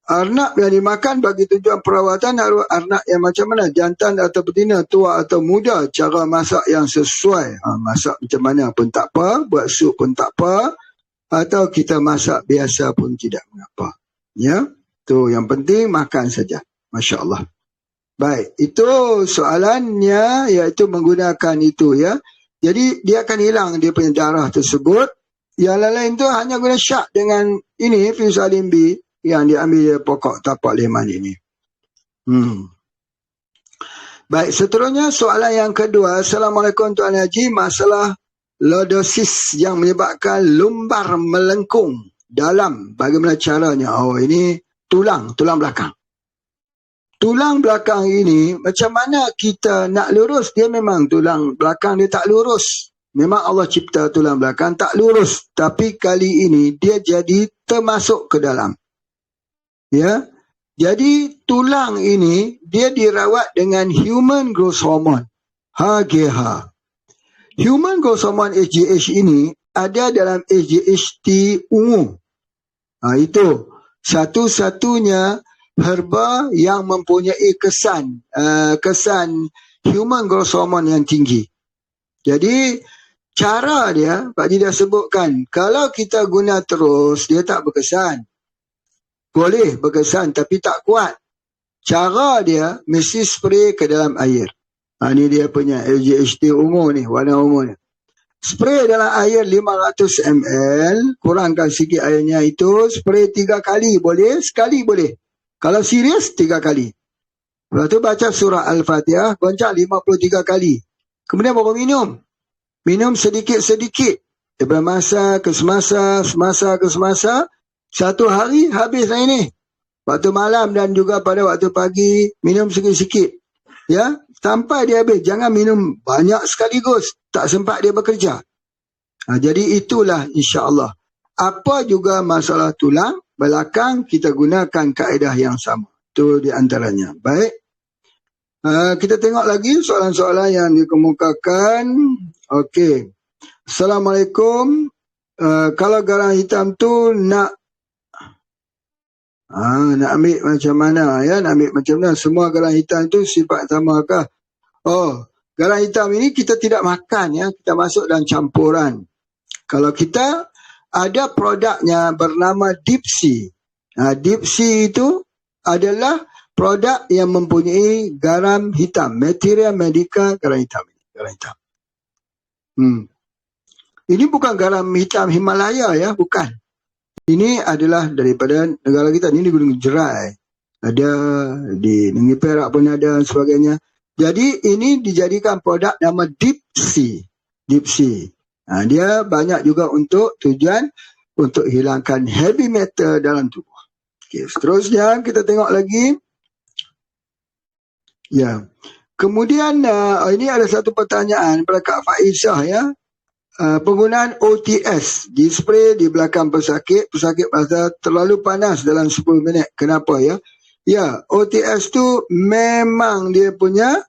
[SPEAKER 1] Arnab yang dimakan bagi tujuan perawatan harus arnab yang macam mana? Jantan atau betina, tua atau muda, cara masak yang sesuai. Masak macam mana pun tak apa, buat sup pun tak apa, atau kita masak biasa pun tidak mengapa. Ya, tu yang penting makan saja. Masya Allah. Baik, itu soalannya, iaitu menggunakan itu ya. Jadi dia akan hilang dia punya darah tersebut. Yang lain-lain tu hanya guna syak dengan ini, physalin B, yang diambil dari pokok tapak leman ini. Baik, seterusnya soalan yang kedua. Assalamualaikum Tuan Haji. Masalah lordosis yang menyebabkan lumbar melengkung dalam. Bagaimana caranya? Oh, ini tulang belakang. Tulang belakang ini, macam mana kita nak lurus? Dia memang tulang belakang dia tak lurus. Memang Allah cipta tulang belakang tak lurus. Tapi kali ini dia jadi termasuk ke dalam. Ya, jadi tulang ini dia dirawat dengan human growth hormone HGH. Human growth hormone HGH ini ada dalam HGHT ungu. Itu satu-satunya herba yang mempunyai kesan human growth hormone yang tinggi. Jadi cara dia, Pak Ji dah sebutkan, kalau kita guna terus dia tak berkesan. Boleh berkesan tapi tak kuat. Cara dia mesti spray ke dalam air. Ini dia punya LGHT ungu ni, warna ungu ni. Spray dalam air 500 ml, kurangkan sikit airnya itu, spray 3 kali boleh, sekali boleh. Kalau serius 3 kali. Lepas tu baca surah Al-Fatihah, goncang 53 kali. Kemudian baru minum. Minum sedikit-sedikit. Daripada masa ke semasa, semasa ke semasa. 1 hari habis ini. Waktu malam dan juga pada waktu pagi, minum sikit-sikit. Ya, sampai dia habis. Jangan minum banyak sekaligus. Tak sempat dia bekerja. Jadi itulah insya-Allah. Apa juga masalah tulang belakang, kita gunakan kaedah yang sama. Itu di antaranya. Baik. Kita tengok lagi soalan-soalan yang dikemukakan. Okey. Assalamualaikum. Kalau garang hitam tu nak ambil macam mana ya? Nak ambil macam mana? Semua garang hitam tu sifat samakah? Garam hitam ini kita tidak makan ya, kita masuk dalam campuran. Kalau kita ada produknya bernama Deep Sea. Deep Sea itu adalah produk yang mempunyai garam hitam, material medica garam hitam. Ini bukan garam hitam Himalaya ya, bukan. Ini adalah daripada negara kita. Ini di Gunung Jerai. Ada di Negeri Perak pun ada dan sebagainya. Jadi ini dijadikan produk nama Deep Sea. Deep Sea. Dia banyak juga untuk tujuan untuk hilangkan heavy metal dalam tubuh. Okay, seterusnya kita tengok lagi. Ya. Kemudian ini ada satu pertanyaan daripada Kak Faizah ya. Penggunaan OTS di spray di belakang pesakit pasal terlalu panas dalam 10 minit. Kenapa ya? Ya, OTS tu memang dia punya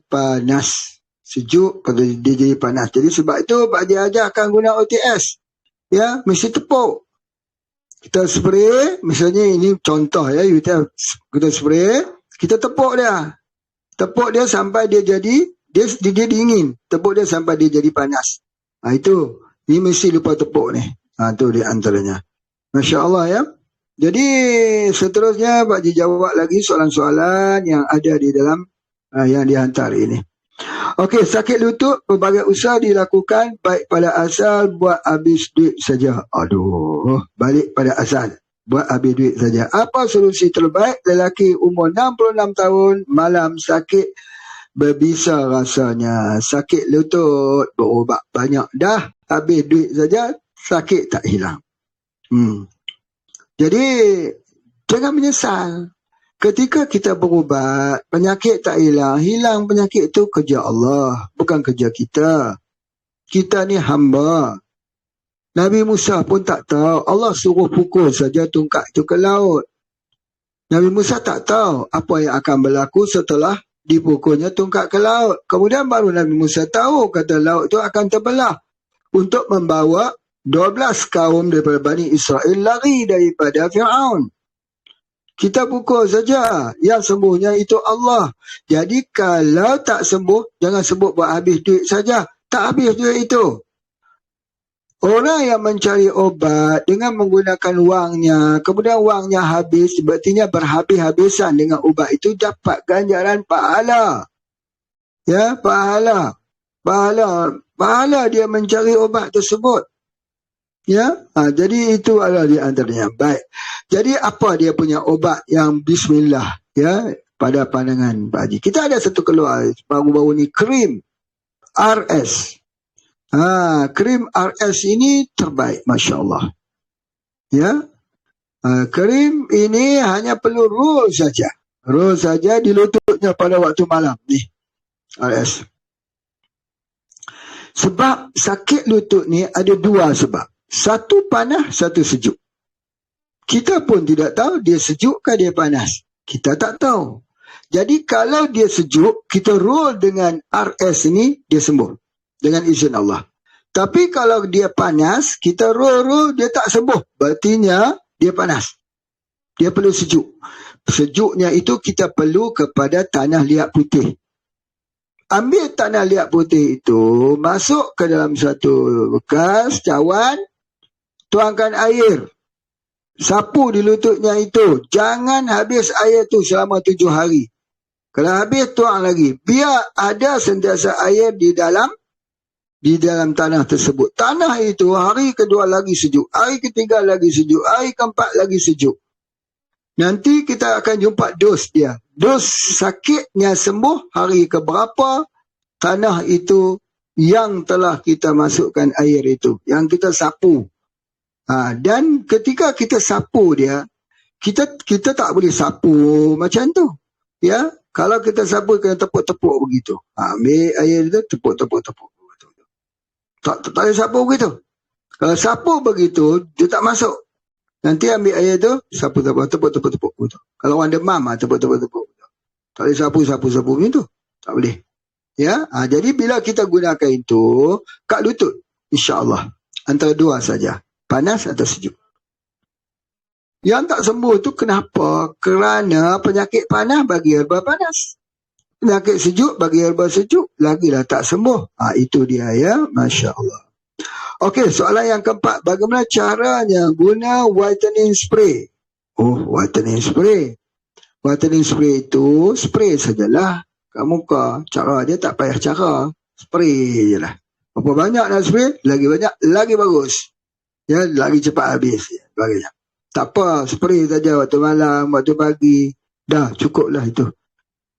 [SPEAKER 1] panas. Sejuk pada dia jadi panas. Jadi sebab itu Pak Haji ajarkan guna OTS. Ya, mesti tepuk. Kita spray, misalnya ini contoh ya, kita spray, kita tepuk dia. Tepuk dia sampai dia jadi dia dingin. Tepuk dia sampai dia jadi panas. Itu. Ini mesti lupa tepuk ni. Itu di antaranya. Masya Allah ya. Jadi seterusnya Pak Haji jawab lagi soalan-soalan yang ada di dalam yang dihantar ini. Okey, sakit lutut berbagai usaha dilakukan baik pada asal buat habis duit saja. Balik pada asal. Buat habis duit saja. Apa solusi terbaik lelaki umur 66 tahun malam sakit berbisa rasanya, sakit lutut, berubat banyak dah, habis duit saja, sakit tak hilang. Jadi jangan menyesal. Ketika kita berubat, penyakit tak hilang penyakit itu kerja Allah, bukan kerja kita. Kita ni hamba. Nabi Musa pun tak tahu, Allah suruh pukul saja tongkat itu ke laut. Nabi Musa tak tahu apa yang akan berlaku setelah dipukulnya tongkat ke laut. Kemudian baru Nabi Musa tahu kata laut itu akan terbelah untuk membawa 12 kaum daripada Bani Israel lari daripada Fir'aun. Kita pukul saja, yang sembuhnya itu Allah. Jadi kalau tak sembuh, jangan sebut buat habis duit saja. Tak habis duit itu. Orang yang mencari obat dengan menggunakan wangnya, kemudian wangnya habis, berartinya berhabis-habisan dengan ubat itu, dapat ganjaran pahala. Ya, pahala. Pahala dia mencari obat tersebut. Ya, jadi itu adalah di antaranya. Baik. Jadi apa dia punya obat yang bismillah ya pada pandangan Pak Haji. Kita ada satu keluar baru-baru ni krim RS. Krim RS ini terbaik, masya-Allah. Ya. Krim ini hanya perlu roll saja. Roll saja di lututnya pada waktu malam ni. RS. Sebab sakit lutut ni ada dua sebab. Satu panas, satu sejuk. Kita pun tidak tahu dia sejuk ke dia panas. Kita tak tahu. Jadi kalau dia sejuk, kita roll dengan RS ini, dia sembuh. Dengan izin Allah. Tapi kalau dia panas, kita roll, dia tak sembuh. Berartinya dia panas. Dia perlu sejuk. Sejuknya itu kita perlu kepada tanah liat putih. Ambil tanah liat putih itu, masuk ke dalam satu bekas, cawan, tuangkan air. Sapu di lututnya itu. Jangan habis air itu selama 7 hari. Kalau habis, tuang lagi. Biar ada sentiasa air di dalam tanah tersebut. Tanah itu hari kedua lagi sejuk. Hari ketiga lagi sejuk. Hari keempat lagi sejuk. Nanti kita akan jumpa dos dia. Dos sakitnya sembuh hari keberapa tanah itu yang telah kita masukkan air itu. Yang kita sapu. Dan ketika kita sapu dia, kita tak boleh sapu macam tu. Ya, kalau kita sapu kena tepuk-tepuk begitu. Ambil air itu tepuk-tepuk. Tak boleh sapu begitu. Kalau sapu begitu, dia tak masuk. Nanti ambil air itu, tepuk-tepuk begitu. Kalau orang demam, tepuk-tepuk. Tak boleh sapu begitu. Tak boleh. Ya, jadi bila kita gunakan itu, kat lutut, insya-Allah antara dua saja. Panas atau sejuk. Yang tak sembuh tu kenapa? Kerana penyakit panas bagi herba panas. Penyakit sejuk, bagi herba sejuk, lagilah tak sembuh. Itu dia ya, Masya Allah. Okey, soalan yang keempat. Bagaimana caranya guna whitening spray? Whitening spray. Whitening spray itu, spray sajalah kat muka. Cara dia tak payah cara. Spray je lah. Berapa banyak nak spray? Lagi banyak, lagi bagus. Ya, lagi cepat habis. Bagusnya. Tak apa, spray saja waktu malam, waktu pagi. Dah, cukup lah itu.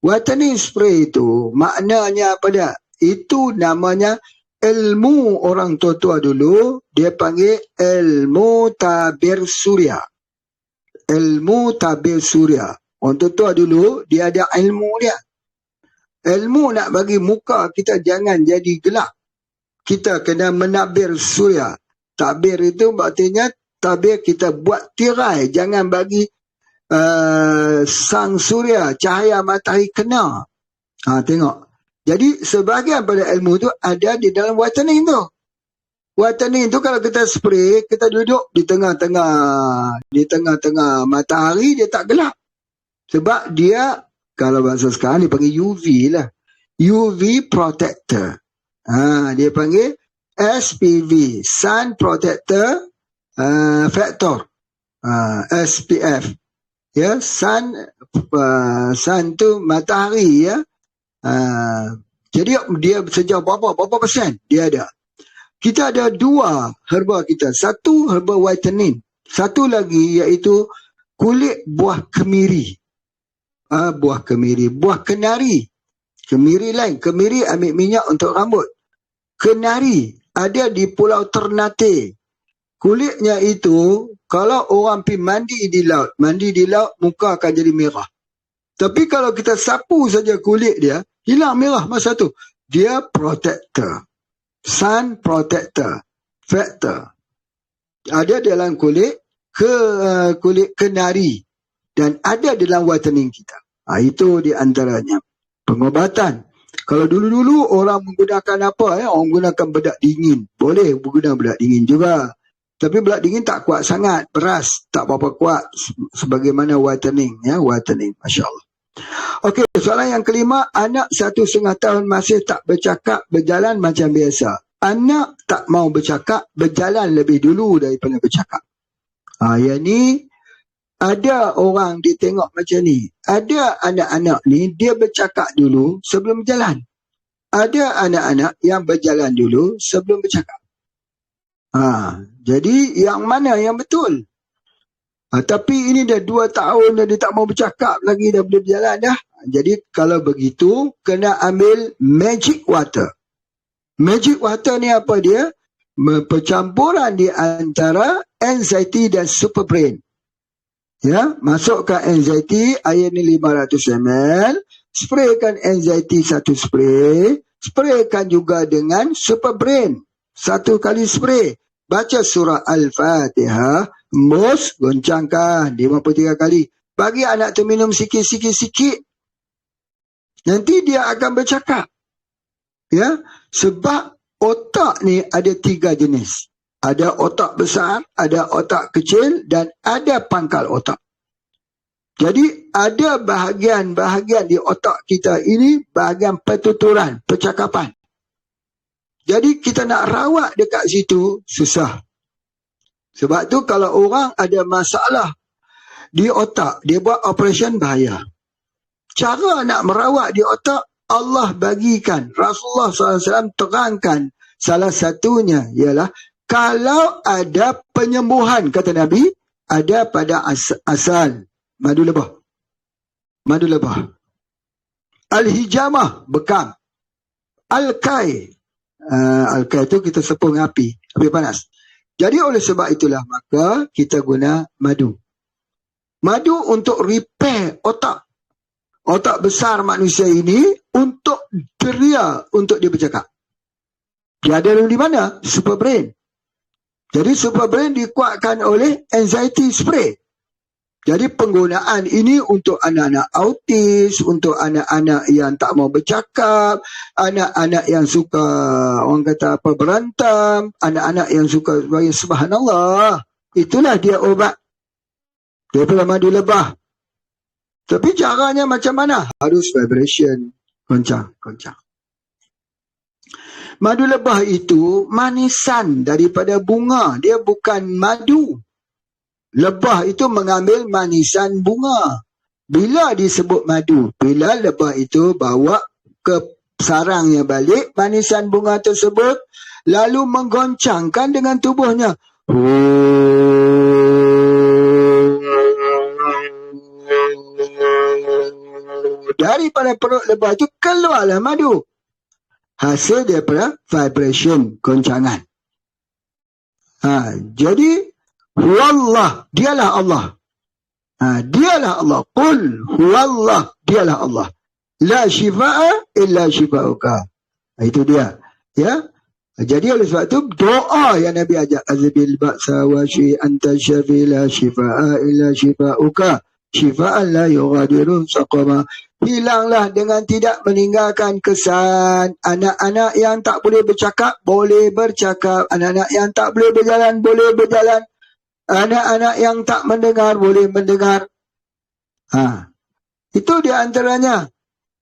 [SPEAKER 1] Whitening spray itu, maknanya apa dia? Itu namanya ilmu orang tua-tua dulu, dia panggil ilmu tabir surya. Ilmu tabir surya. Orang tua-tua dulu, dia ada ilmu dia. Ilmu nak bagi muka kita jangan jadi gelap. Kita kena menabir surya. Tabir itu artinya, tabir kita buat tirai. Jangan bagi sang surya, cahaya matahari kena. Tengok. Jadi sebahagian pada ilmu tu ada di dalam whitening tu. Whitening tu kalau kita spray, kita duduk di tengah-tengah matahari, dia tak gelap. Sebab dia, kalau bahasa sekarang, dia panggil UV lah. UV protector. Dia panggil SPV, Sun Protector Factor. SPF. Ya, sun tu matahari ya. Jadi dia sejauh berapa persen dia ada. Kita ada dua herba kita. Satu herba whitening. Satu lagi iaitu kulit buah kemiri. Buah kemiri. Buah kenari. Kemiri lain. Kemiri ambil minyak untuk rambut. Kenari ada di Pulau Ternate. Kulitnya itu, kalau orang pergi mandi di laut, muka akan jadi merah. Tapi kalau kita sapu saja kulit dia, hilang merah masa tu. Dia protector. Sun protector. Factor. Ada dalam kulit kenari. Dan ada dalam whitening kita. Itu di antaranya. Pengobatan. Kalau dulu-dulu orang menggunakan apa? Orang menggunakan bedak dingin. Boleh guna bedak dingin juga. Tapi bedak dingin tak kuat sangat. Beras tak berapa kuat. Sebagaimana whitening. Ya, whitening. Masya Allah. Okey, soalan yang kelima. Anak 1,5 tahun masih tak bercakap, berjalan macam biasa. Anak tak mau bercakap, berjalan lebih dulu daripada bercakap. Yang ni, ada orang dia tengok macam ni. Ada anak-anak ni, dia bercakap dulu sebelum berjalan. Ada anak-anak yang berjalan dulu sebelum bercakap. Jadi yang mana yang betul? Tapi ini dah 2 tahun dah dia tak mau bercakap lagi, dah boleh berjalan dah. Jadi kalau begitu, kena ambil magic water. Magic water ni apa dia? Percampuran di antara anxiety dan super brain. Ya, masukkan anxiety, air ni 500 ml, spraykan anxiety 1 spray, spraykan juga dengan super brain. 1 kali spray. Baca surah Al-Fatihah, mus, goncangkan 53 kali. Bagi anak tu minum sikit-sikit. Nanti dia akan bercakap. Ya, sebab otak ni ada 3 jenis. Ada otak besar, ada otak kecil dan ada pangkal otak. Jadi ada bahagian-bahagian di otak kita ini bahagian pertuturan, percakapan. Jadi kita nak rawat dekat situ susah. Sebab tu kalau orang ada masalah di otak, dia buat operation bahaya. Cara nak merawat di otak, Allah bagikan. Rasulullah SAW terangkan salah satunya ialah kalau ada penyembuhan, kata Nabi, ada pada asal madu lebah. Madu lebah. Al-hijamah, bekam. Al-kai. Al-kai itu kita sepung api panas. Jadi oleh sebab itulah maka kita guna madu. Madu untuk repair otak. Otak besar manusia ini untuk ceria untuk dia bercakap. Dia ada di mana? Super brain. Jadi super brain dikuatkan oleh anxiety spray. Jadi penggunaan ini untuk anak-anak autis, untuk anak-anak yang tak mau bercakap, anak-anak yang suka, orang kata apa, berantam, anak-anak yang suka, subhanallah. Itulah dia obat. Daripada madu lebah. Tapi caranya macam mana? Harus vibration. Goncang. Madu lebah itu manisan daripada bunga. Dia bukan madu. Lebah itu mengambil manisan bunga. Bila disebut madu? Bila lebah itu bawa ke sarangnya balik manisan bunga tersebut, lalu menggoncangkan dengan tubuhnya. Daripada perut lebah itu keluarlah madu. Hasil daripada vibration, goncangan. Jadi huwallah, dialah Allah. Dialah Allah. Qul huwallah, dialah Allah. La shifa'a illa shifa'uka. Itu dia. Ya. Jadi oleh sebab itu doa yang Nabi ajak, azbil ba'sa wa anta syafi la shifa'a illa shifa'uka. Shifa'an la yughadiru saqama. Hilanglah dengan tidak meninggalkan kesan. Anak-anak yang tak boleh bercakap, boleh bercakap. Anak-anak yang tak boleh berjalan, boleh berjalan. Anak-anak yang tak mendengar, boleh mendengar. Itu di antaranya.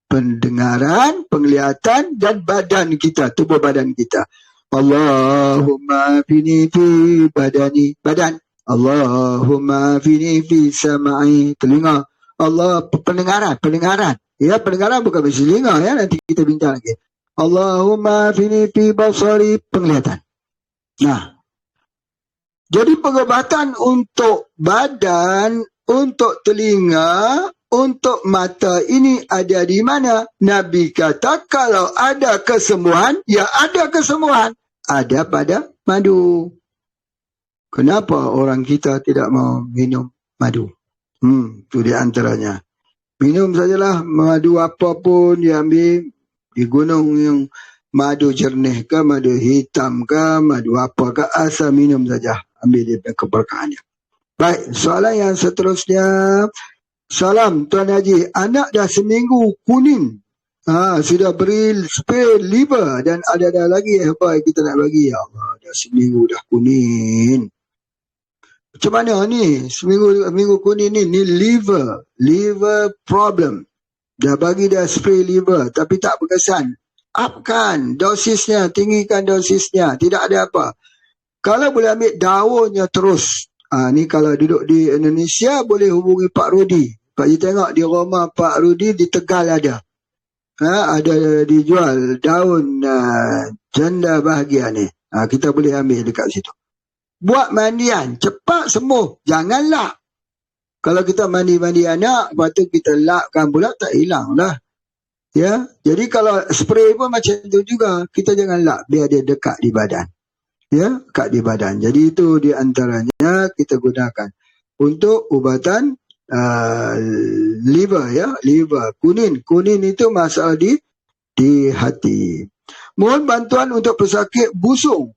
[SPEAKER 1] Pendengaran, penglihatan, dan badan kita, tubuh badan kita. Allahumma fini fi badani, badan. Allahumma fini fi samai, telinga. Allah, pendengaran. Ya, pendengaran bukan berselinga, ya, nanti kita bincang lagi. Allahumma fini fi basari, penglihatan. Nah, jadi pengobatan untuk badan, untuk telinga, untuk mata ini ada di mana? Nabi kata kalau ada kesembuhan, ya ada kesembuhan. Ada pada madu. Kenapa orang kita tidak mau minum madu? Itu di antaranya. Minum sajalah madu apapun diambil di gunung yang madu jernih ke, madu hitam ke, madu apa ke, asal minum saja. Ambil dia keberkahannya. Baik, soalan yang seterusnya. Salam Tuan Haji, anak dah seminggu kuning. Sudah beri spray liver dan ada lagi apa yang kita nak bagi. Ya Allah, dah seminggu dah kuning. Macam mana ni? Seminggu kuning ni liver problem. Dah bagi dah spray liver tapi tak berkesan. Upkan dosisnya, tinggikan dosisnya, tidak ada apa. Kalau boleh ambil daunnya terus. Ni kalau duduk di Indonesia boleh hubungi Pak Rudi. Pak Ji tengok di rumah Pak Rudi di Tegal ada. Ada dijual daun janda bahagia ni. Kita boleh ambil dekat situ. Buat mandian, cepat sembuh. Jangan lap. Kalau kita mandi anak, lepas tu kita lapkan pula, tak hilang lah. Ya, jadi kalau spray pun macam tu juga. Kita jangan lap, biar dia dekat di badan. Ya, dekat di badan. Jadi itu di antaranya kita gunakan untuk ubatan liver, ya, liver. Kunin itu masalah di hati. Mohon bantuan untuk pesakit busung.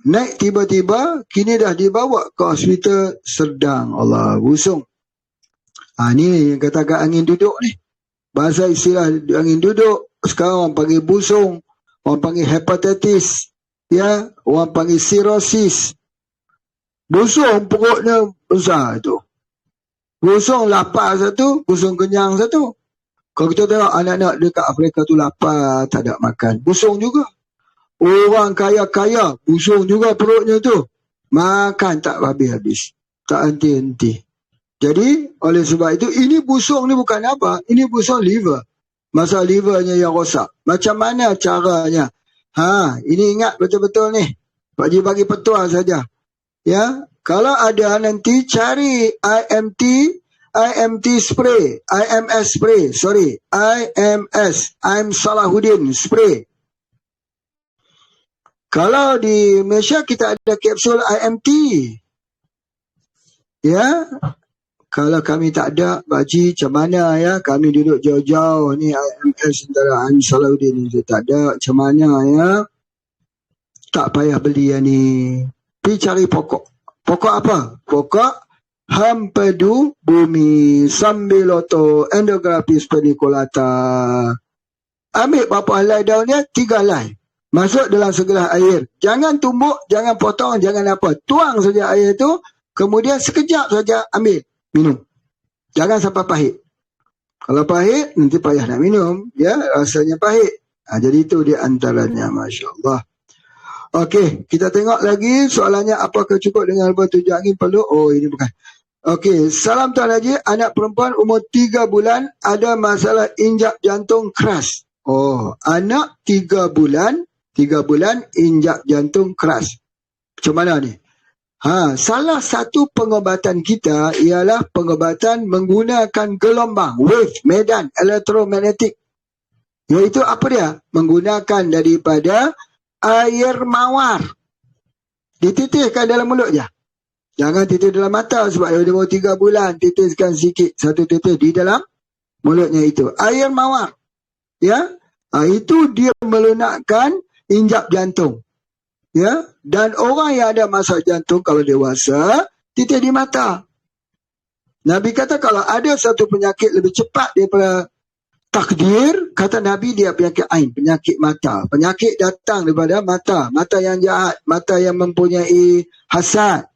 [SPEAKER 1] Naik tiba-tiba, kini dah dibawa ke hospital sedang. Allah, busung. Ni yang katakan angin duduk ni. Bahasa istilah angin duduk. Sekarang orang panggil busung. Orang panggil hepatitis. Ya, orang panggil cirrhosis. Busung perutnya besar tu. Busung lapar satu, busung kenyang satu. Kalau kita tengok anak-anak dekat Afrika tu lapar, tak ada makan. Busung juga. Orang kaya-kaya, busung juga perutnya tu. Makan tak habis-habis. Tak henti-henti. Jadi, oleh sebab itu, ini busung ni bukan apa. Ini busung liver. Masa livernya yang rosak. Macam mana caranya? Ini ingat betul-betul ni. Pak Ji bagi petua saja. Ya, kalau ada nanti cari IMT spray. IMS spray. Sorry. IMS. I'm Salahuddin spray. Kalau di Malaysia kita ada kapsul IMT. Ya. Kalau kami tak ada, Pak Ji, macam mana ya? Kami duduk jauh-jauh ni IMS antara I'm Salahuddin ni tak ada. Macam mana ya? Tak payah beli yang ni. Pergi cari pokok. Pokok apa? Pokok Hampedu Bumi Sambiloto Endographis paniculata. Ambil berapa helai daunnya? 3 helai. Masuk dalam segelas air. Jangan tumbuk, jangan potong, jangan apa. Tuang saja air itu. Kemudian sekejap saja ambil. Minum. Jangan sampai pahit. Kalau pahit, nanti payah nak minum. Ya, rasanya pahit. Jadi itu di antaranya, Masya Allah. Okey, kita tengok lagi soalannya, apakah cukup dengan batu angin perlu? Oh, ini bukan. Okey, salam Tuan Haji. Anak perempuan umur 3 bulan ada masalah injak jantung keras. Oh, anak 3 bulan injak jantung keras. Macam mana ni? Salah satu pengobatan kita ialah pengobatan menggunakan gelombang, wave, medan, elektromagnetik. Iaitu apa dia? Menggunakan daripada air mawar. Dititiskan dalam mulut je. Jangan titis dalam mata sebab dia umur 3 bulan. Titiskan sikit, satu titis di dalam mulutnya itu. Air mawar. Ya, itu dia melunakkan injap jantung. Ya, dan orang yang ada masalah jantung kalau dewasa, titis di mata. Nabi kata kalau ada satu penyakit lebih cepat daripada takdir, kata Nabi, dia penyakit ain, penyakit mata. Penyakit datang daripada mata. Mata yang jahat, mata yang mempunyai hasad.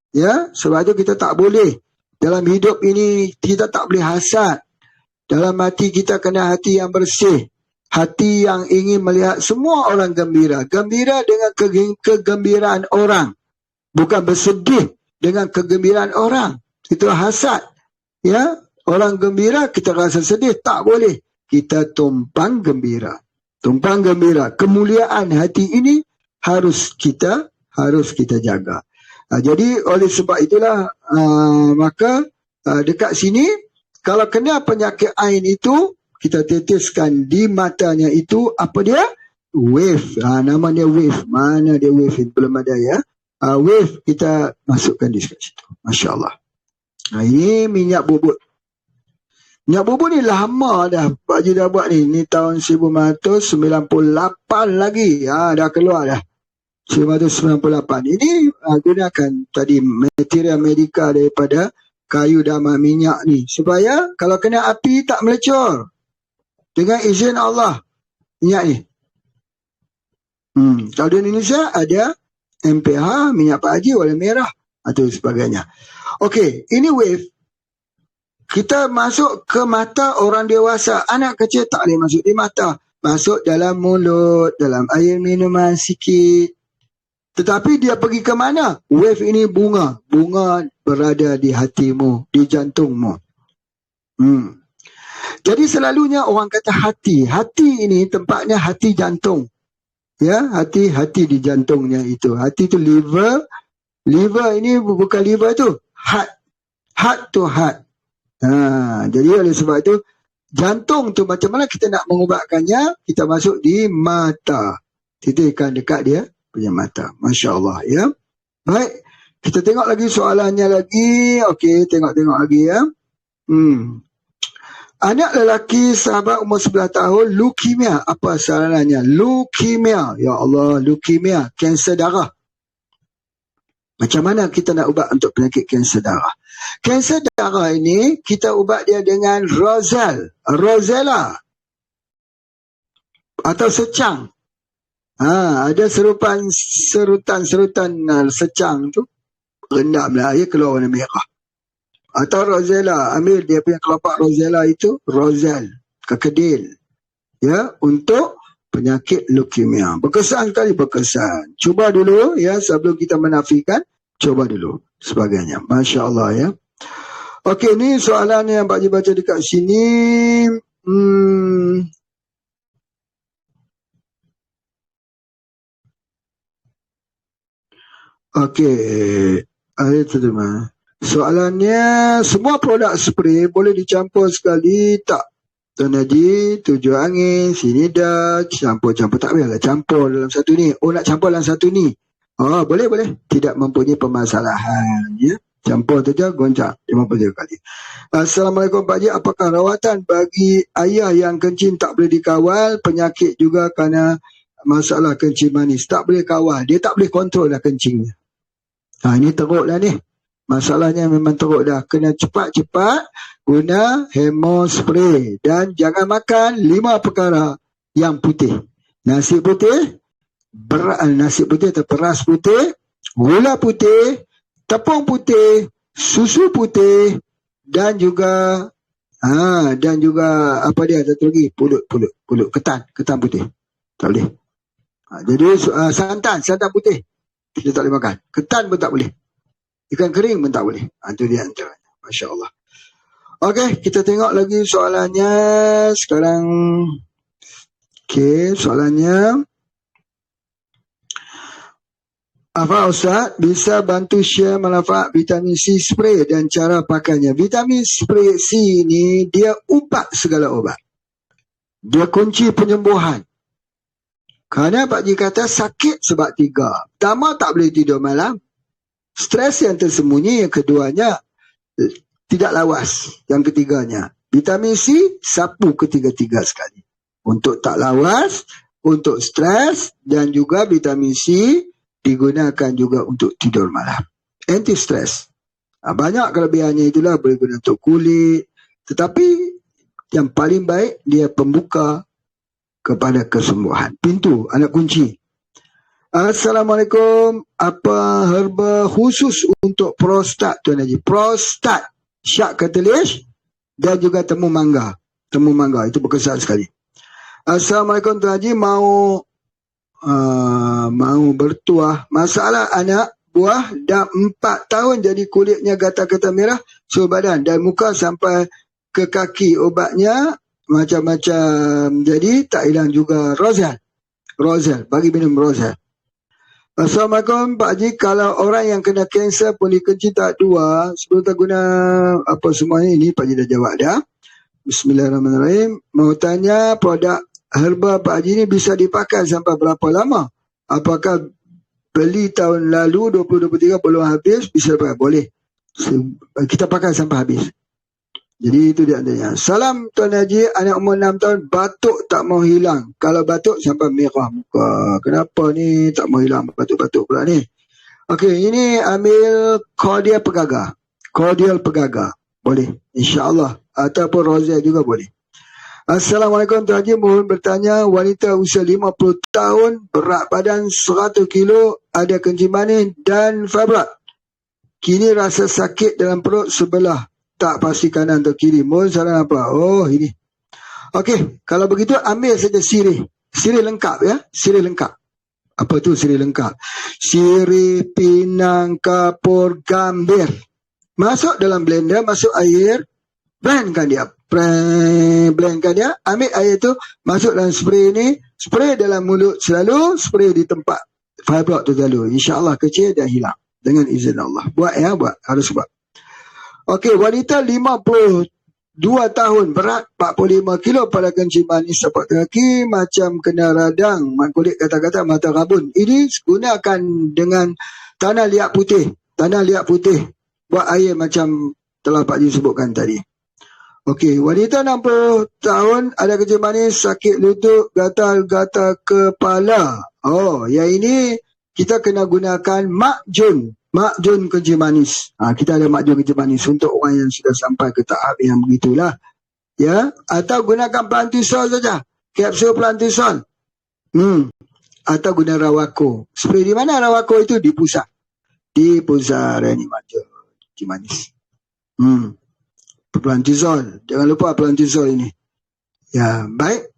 [SPEAKER 1] Ya, sebab itu kita tak boleh. Dalam hidup ini, kita tak boleh hasad. Dalam hati kita kena hati yang bersih. Hati yang ingin melihat semua orang gembira. Gembira dengan kegembiraan orang. Bukan bersedih dengan kegembiraan orang. Itu hasad. Ya, orang gembira, kita rasa sedih. Tak boleh. Kita tumpang gembira. Tumpang gembira. Kemuliaan hati ini harus kita jaga. Jadi oleh sebab itulah maka dekat sini kalau kena penyakit ain itu kita titiskan di matanya itu apa dia? Wave. Namanya wave. Mana dia wave? Belum ada ya. Wave kita masukkan di situ. Masya Allah. Ini minyak bubut. Minyak bubut ni lama dah Pak Haji dah buat ni. Ni tahun 1998 lagi. Dah keluar dah. 1998. Ini gunakan tadi material medika daripada kayu damat minyak ni. Supaya kalau kena api tak melecur. Dengan izin Allah. Minyak ni. Kalau di Indonesia ada MPH, minyak Pak Haji, warna merah. Atau sebagainya. Okey, ini wave. Kita masuk ke mata orang dewasa. Anak kecil tak boleh masuk di mata. Masuk dalam mulut, dalam air minuman sikit. Tetapi dia pergi ke mana? Wave ini bunga. Bunga berada di hatimu, di jantungmu. Jadi selalunya orang kata hati. Hati ini tempatnya hati jantung. Ya, hati di jantungnya itu. Hati itu liver. Liver ini bukan liver tu. Heart. Heart to heart. Jadi oleh sebab itu, jantung tu macam mana kita nak mengubatkannya? Kita masuk di mata. Titikkan dekat dia punya mata. Masya Allah ya. Baik. Kita tengok lagi soalannya lagi. Okey, tengok lagi ya. Anak lelaki sahabat umur 11 tahun, leukemia. Apa sarannya? Leukemia. Ya Allah, leukemia. Kanser darah. Macam mana kita nak ubat untuk penyakit kanser darah? Kanser darah ini, kita ubat dia dengan Rozella. Atau secang. Ada serutan secang tu. Rendamlah, dia keluar warna merah. Atau Rozella, ambil dia punya kelopak Rozella itu, kekedil. Ya, untuk penyakit leukemia. Berkesan kali berkesan. Cuba dulu ya, sebelum kita menafikan, cuba dulu sebagainya. Masya Allah ya. Okey, ni soalan yang Pak Haji baca dekat sini. Okey. Soalannya, semua produk spray boleh dicampur sekali tak? Tuan Haji, tujuh angin, sini dah, campur. Tak payahlah campur dalam satu ni. Oh, nak campur dalam satu ni. Boleh. Tidak mempunyai permasalahan. Ya? Campur saja, goncang. 50 kali. Assalamualaikum Pak Haji. Apakah rawatan bagi ayah yang kencing tak boleh dikawal? Penyakit juga kerana masalah kencing manis. Tak boleh kawal. Dia tak boleh kontrol dah kencingnya. Ini teruk dah ni. Masalahnya memang teruk dah. Kena cepat-cepat guna hemospray. Dan jangan makan 5 perkara yang putih. Nasi putih atau beras putih, gula putih, tepung putih, susu putih dan juga Dan juga apa dia satu lagi, pulut ketan putih tak boleh. Jadi santan putih kita tak boleh makan, ketan pun tak boleh, ikan kering pun tak boleh. Itu dia antaranya. Masya Allah. Okey, kita tengok lagi soalannya sekarang. Okey, soalannya, apa Ustaz bisa bantu share manfaat vitamin C spray dan cara pakainya? Vitamin spray C ni dia umpat segala obat. Dia kunci penyembuhan. Kerana Pak Ji kata sakit sebab 3. Pertama, tak boleh tidur malam. Stres yang tersembunyi. Yang keduanya, tidak lawas. Yang ketiganya, vitamin C sapu ketiga-tiga sekali. Untuk tak lawas, untuk stres, dan juga vitamin C digunakan juga untuk tidur malam. Anti-stress. Banyak kelebihannya itulah, boleh guna untuk kulit. Tetapi yang paling baik, dia pembuka kepada kesembuhan. Pintu, anak kunci. Assalamualaikum. Apa herba khusus untuk prostat, Tuan Haji? Prostat, syak katelis dan juga temu mangga. Temu mangga itu berkesan sekali. Assalamualaikum Tuan Haji, mau bertuah. Masalah anak buah dah 4 tahun jadi kulitnya gatal-gatal merah seluruh badan dan muka sampai ke kaki. Obatnya macam-macam, jadi tak hilang juga. Rozal, bagi minum Rozal. Assalamualaikum Pak Haji, kalau orang yang kena kanser poli kencing tak 2 sebelum tak guna apa semuanya ini, Pak Haji dah jawab dah. Bismillahirrahmanirrahim. Mau tanya, produk herba Pak Haji ni bisa dipakai sampai berapa lama? Apakah beli tahun lalu 2023 belum habis, bisa pakai? Boleh. Kita pakai sampai habis. Jadi itu dia adanya. Salam Tuan Haji, anak umur 6 tahun, batuk tak mau hilang. Kalau batuk sampai merah muka. Kenapa ni tak mau hilang batuk-batuk pula ni? Okey, ini ambil Cordial Pegaga. Boleh, insya-Allah. Ataupun Rozal juga boleh. Assalamualaikum Tuan Haji, mohon bertanya, wanita usia 50 tahun, berat badan 100 kilo, ada kencing manis dan fibroid. Kini rasa sakit dalam perut sebelah, tak pasti kanan atau kiri. Mohon saran apa? Oh, ini. Okey, kalau begitu ambil saja sirih. Sirih lengkap ya, sirih lengkap. Apa tu sirih lengkap? Sirih, pinang, kapur, gambir. Masuk dalam blender, masuk air, blendkan dia. Ambil air tu, masuk dalam spray ni, spray dalam mulut selalu, spray di tempat fibroid tu selalu. InsyaAllah kecil dan hilang. Dengan izin Allah. Buat ya, harus buat. Okey, wanita 52 tahun, berat 45 kilo, pada kencing manis sepak kaki, macam kena radang, kulit kata-kata mata rabun. Ini gunakan dengan tanah liat putih. Buat air macam telah Pak Ji sebutkan tadi. Okey, wanita 60 tahun, ada kencing manis, sakit lutut, gatal-gatal kepala. Oh, yang ini kita kena gunakan makjun kencing manis. Kita ada makjun kencing manis untuk orang yang sudah sampai ke tahap yang begitulah. Ya, atau gunakan Plantisol saja. Kapsul Plantisol. Atau guna Rawako. Spray di mana Rawako itu? Di pusat. Di pusat ini makjun kencing manis. Plantisol. Jangan lupa Plantisol ini. Ya, baik.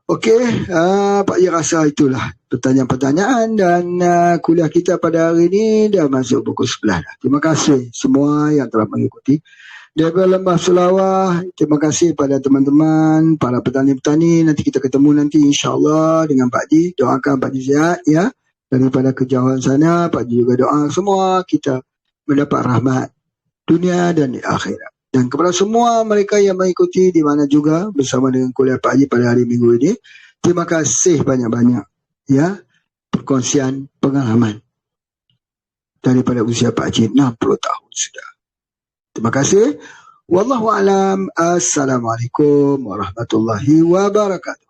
[SPEAKER 1] Okey, Pak Ji rasa itulah pertanyaan-pertanyaan dan kuliah kita pada hari ini dah masuk pukul 11 dah. Terima kasih semua yang telah mengikuti. Daripada Lembah Selawah, terima kasih pada teman-teman, para petani-petani. Nanti kita ketemu nanti insya-Allah dengan Pak Ji. Doakan Pak Ji sihat ya. Daripada kejauhan sana, Pak Ji juga doa semua kita mendapat rahmat dunia dan di akhirat. Dan kepada semua mereka yang mengikuti di mana juga bersama dengan kuliah Pak Haji pada hari Minggu ini, terima kasih banyak-banyak ya, perkongsian pengalaman daripada usia Pak Haji 60 tahun sudah. Terima kasih. Wallahu a'lam. Assalamualaikum warahmatullahi wabarakatuh.